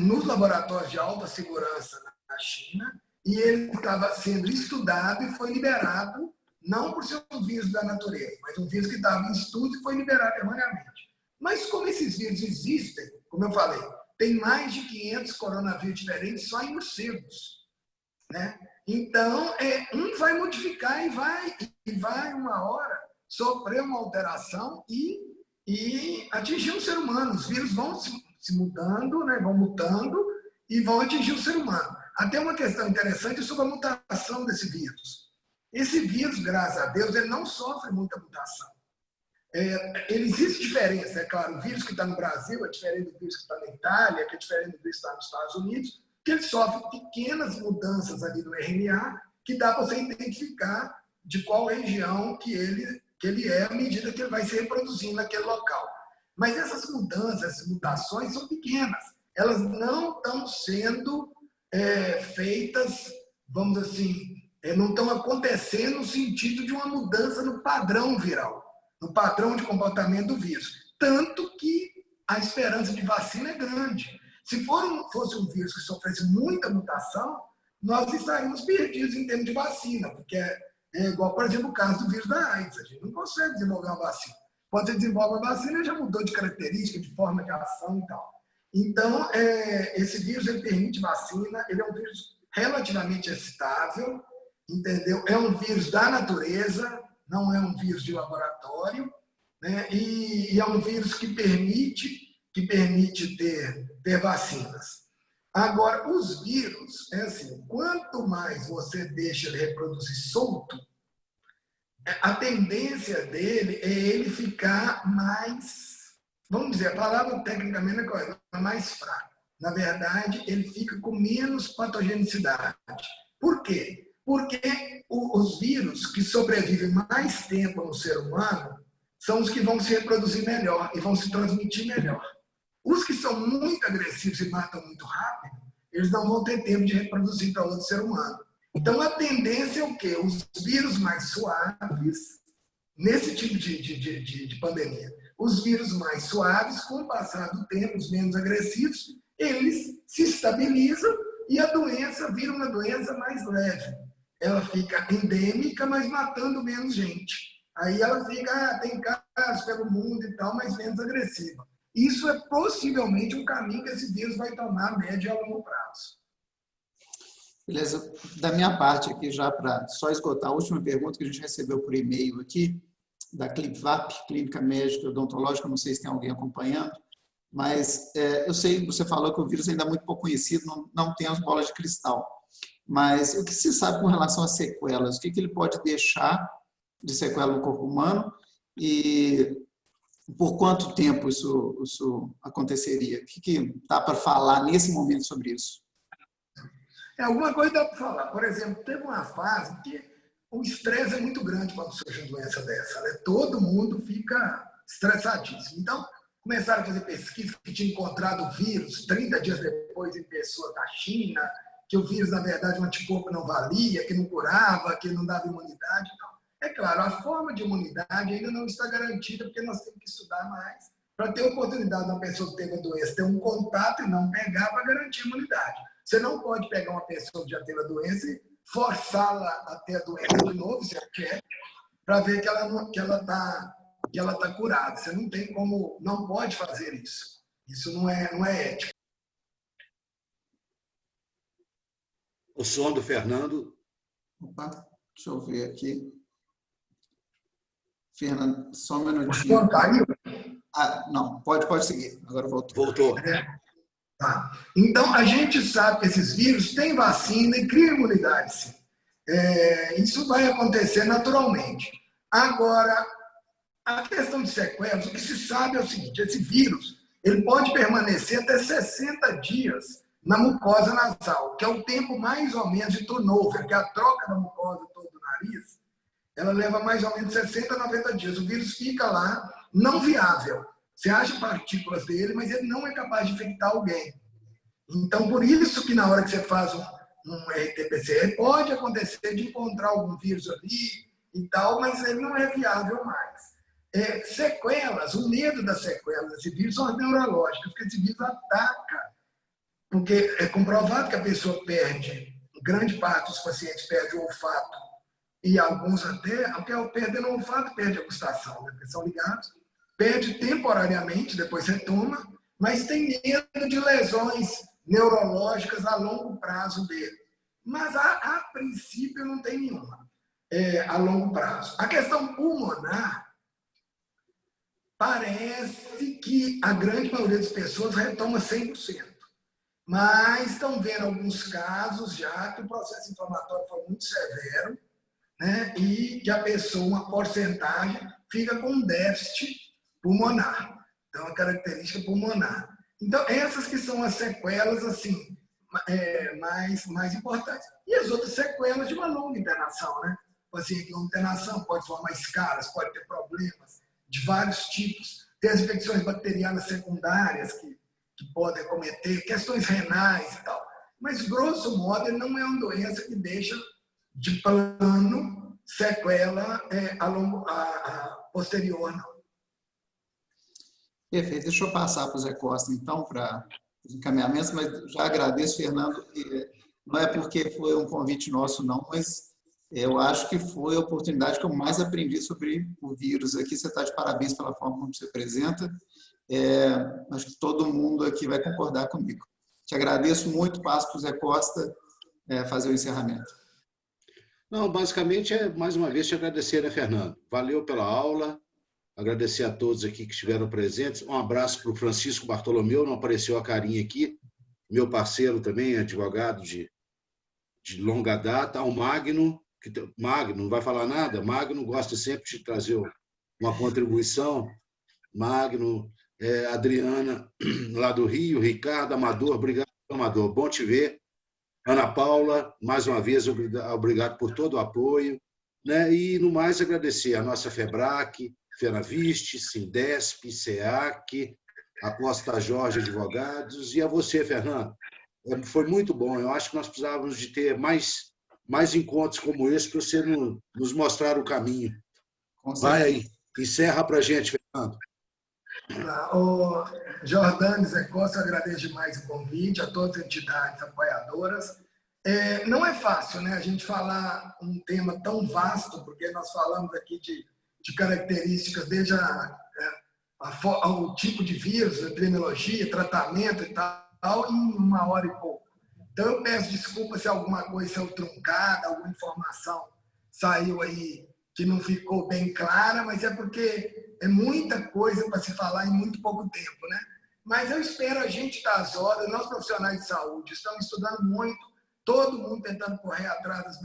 nos laboratórios de alta segurança na China, e ele estava sendo estudado e foi liberado, não por ser um vírus da natureza, mas um vírus que estava em estudo e foi liberado erroneamente. Mas como esses vírus existem, como eu falei, tem mais de 500 coronavírus diferentes só em morcegos, né? Então, um vai modificar e vai uma hora sofrer uma alteração e atingir o ser humano. Os vírus vão se mudando, né? Vão mutando e vão atingir o ser humano. Até uma questão interessante sobre a mutação desse vírus. Esse vírus, graças a Deus, ele não sofre muita mutação. Existe diferença, é claro, o vírus que está no Brasil é diferente do vírus que está na Itália, que é diferente do vírus que está nos Estados Unidos, que ele sofre pequenas mudanças ali no RNA que dá para você identificar de qual região que ele é à medida que ele vai se reproduzindo naquele local. Mas essas mudanças, essas mutações são pequenas. elas não estão sendo feitas, vamos assim, não estão acontecendo no sentido de uma mudança no padrão viral, no padrão de comportamento do vírus. Tanto que a esperança de vacina é grande. Se fosse um vírus que sofresse muita mutação, nós estaríamos perdidos em termos de vacina, porque é igual, por exemplo, o caso do vírus da AIDS. A gente não consegue desenvolver uma vacina. Quando você desenvolve a vacina, já mudou de característica, de forma de ação e tal. Então, esse vírus ele permite vacina, ele é um vírus relativamente estável, entendeu? É um vírus da natureza, não é um vírus de laboratório, né? E é um vírus que permite ter vacinas. Agora, os vírus, assim, quanto mais você deixa ele reproduzir solto, a tendência dele é ele ficar mais, vamos dizer, a palavra tecnicamente é correta, mais fraco. Na verdade, ele fica com menos patogenicidade. Por quê? Porque os vírus que sobrevivem mais tempo no ser humano são os que vão se reproduzir melhor e vão se transmitir melhor. Os que são muito agressivos e matam muito rápido, eles não vão ter tempo de reproduzir para outro ser humano. Então, a tendência é o quê? Os vírus mais suaves, nesse tipo de pandemia, os vírus mais suaves, com o passar do tempo, os menos agressivos, eles se estabilizam e a doença vira uma doença mais leve. Ela fica endêmica, mas matando menos gente. Aí ela fica, tem casos pelo mundo e tal, mas menos agressiva. Isso é possivelmente um caminho que esse vírus vai tomar a médio e a longo prazo. Beleza. Da minha parte aqui, já para só esgotar a última pergunta que a gente recebeu por e-mail aqui, da ClipVap, Clínica Médica Odontológica, não sei se tem alguém acompanhando, mas eu sei, você falou que o vírus ainda é muito pouco conhecido, não tem as bolas de cristal, mas o que se sabe com relação às sequelas? O que ele pode deixar de sequela no corpo humano e por quanto tempo isso aconteceria? O que dá para falar nesse momento sobre isso? Alguma coisa dá para falar. Por exemplo, teve uma fase que o estresse é muito grande quando surge uma doença dessa, né? Todo mundo fica estressadíssimo. Então, começaram a fazer pesquisas que tinham encontrado o vírus 30 dias depois em pessoas da China, que o vírus, na verdade, o anticorpo não valia, que não curava, que não dava imunidade e tal. É claro, a forma de imunidade ainda não está garantida, porque nós temos que estudar mais para ter a oportunidade de uma pessoa que teve a doença ter um contato e não pegar para garantir a imunidade. Você não pode pegar uma pessoa que já teve a doença e forçá-la a ter a doença de novo, se ela quer, para ver que ela está curada. Você não tem como, não pode fazer isso. Isso não é ético. O som do Fernando. Opa, deixa eu ver aqui. Fernando, só um minutinho. O som caiu? Não, pode seguir. Agora voltou. Voltou. Tá. Então, a gente sabe que esses vírus têm vacina e criam imunidade, sim. Isso vai acontecer naturalmente. Agora, a questão de sequelas, o que se sabe é o seguinte, esse vírus ele pode permanecer até 60 dias na mucosa nasal, que é o tempo mais ou menos de turnover, que é a troca da mucosa todo o nariz, ela leva mais ou menos 60 a 90 dias. O vírus fica lá, não viável. Você acha partículas dele, mas ele não é capaz de infectar alguém. Então, por isso que na hora que você faz um RT-PCR, pode acontecer de encontrar algum vírus ali e tal, mas ele não é viável mais. Sequelas, o medo das sequelas desse vírus são as neurológicas, porque esse vírus ataca. Porque é comprovado que a pessoa perde, grande parte dos pacientes perde o olfato, e alguns até, porque ao perder o olfato, perde a gustação, né? Porque são ligados. Perde temporariamente, depois retoma, mas tem medo de lesões neurológicas a longo prazo dele. Mas, a princípio, não tem nenhuma a longo prazo. A questão pulmonar, parece que a grande maioria das pessoas retoma 100%. Mas estão vendo alguns casos já que o processo inflamatório foi muito severo, né? E que a pessoa, uma porcentagem, fica com um déficit pulmonar. Então, a característica pulmonar. Então, essas que são as sequelas, assim, mais importantes. E as outras sequelas de uma longa internação, né? O paciente com internação pode formar escaras, pode ter problemas de vários tipos. Tem as infecções bacterianas secundárias, que podem acometer, questões renais e tal. Mas, grosso modo, ele não é uma doença que deixa de plano sequela a posterior, não. Perfeito. Deixa eu passar para o Zé Costa, então, para os encaminhamentos, mas já agradeço, Fernando. Não é porque foi um convite nosso, não, mas eu acho que foi a oportunidade que eu mais aprendi sobre o vírus aqui. Você está de parabéns pela forma como você apresenta. Acho que todo mundo aqui vai concordar comigo. Te agradeço muito, passo para o Zé Costa fazer o encerramento. Não, basicamente mais uma vez te agradecer, né, Fernando? Valeu pela aula, agradecer a todos aqui que estiveram presentes. Um abraço para o Francisco Bartolomeu, não apareceu a carinha aqui, meu parceiro também, advogado de longa data, ao Magno, Magno, não vai falar nada? Magno gosta sempre de trazer uma contribuição. Magno, Adriana, lá do Rio, Ricardo, Amador, obrigado, Amador, bom te ver. Ana Paula, mais uma vez, obrigado por todo o apoio, né? E, no mais, agradecer a nossa FEBRAC, FENAVIST, SINDESP, SEAC, a Costa Jorge Advogados, e a você, Fernando. Foi muito bom. Eu acho que nós precisávamos de ter mais encontros como esse para você nos mostrar o caminho. Vai aí, encerra para a gente, Fernando. O Jordane, Zé Costa, agradeço demais o convite, a todas as entidades apoiadoras. Não é fácil, né, a gente falar um tema tão vasto, porque nós falamos aqui de características, desde o tipo de vírus, epidemiologia, tratamento e tal, em 1 hora e pouco. Então, eu peço desculpa se alguma coisa saiu truncada, alguma informação saiu aí que não ficou bem clara, mas é porque é muita coisa para se falar em muito pouco tempo, né? Mas eu espero a gente dar as horas, nós profissionais de saúde estamos estudando muito, todo mundo tentando correr atrás das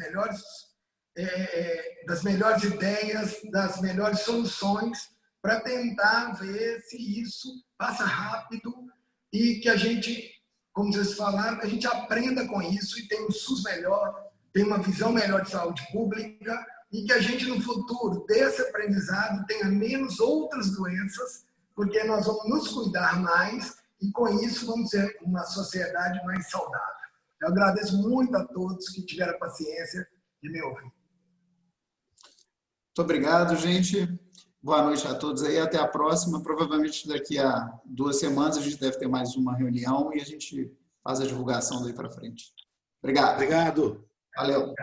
melhores ideias, das melhores soluções, para tentar ver se isso passa rápido e que a gente, como vocês falaram, que a gente aprenda com isso e tenha um SUS melhor, tenha uma visão melhor de saúde pública, e que a gente, no futuro, desse aprendizado, tenha menos outras doenças, porque nós vamos nos cuidar mais e, com isso, vamos ter uma sociedade mais saudável. Eu agradeço muito a todos que tiveram a paciência de me ouvir. Muito obrigado, gente. Boa noite a todos aí. Até a próxima. Provavelmente, daqui a 2 semanas, a gente deve ter mais uma reunião e a gente faz a divulgação daí para frente. Obrigado. Obrigado. Valeu.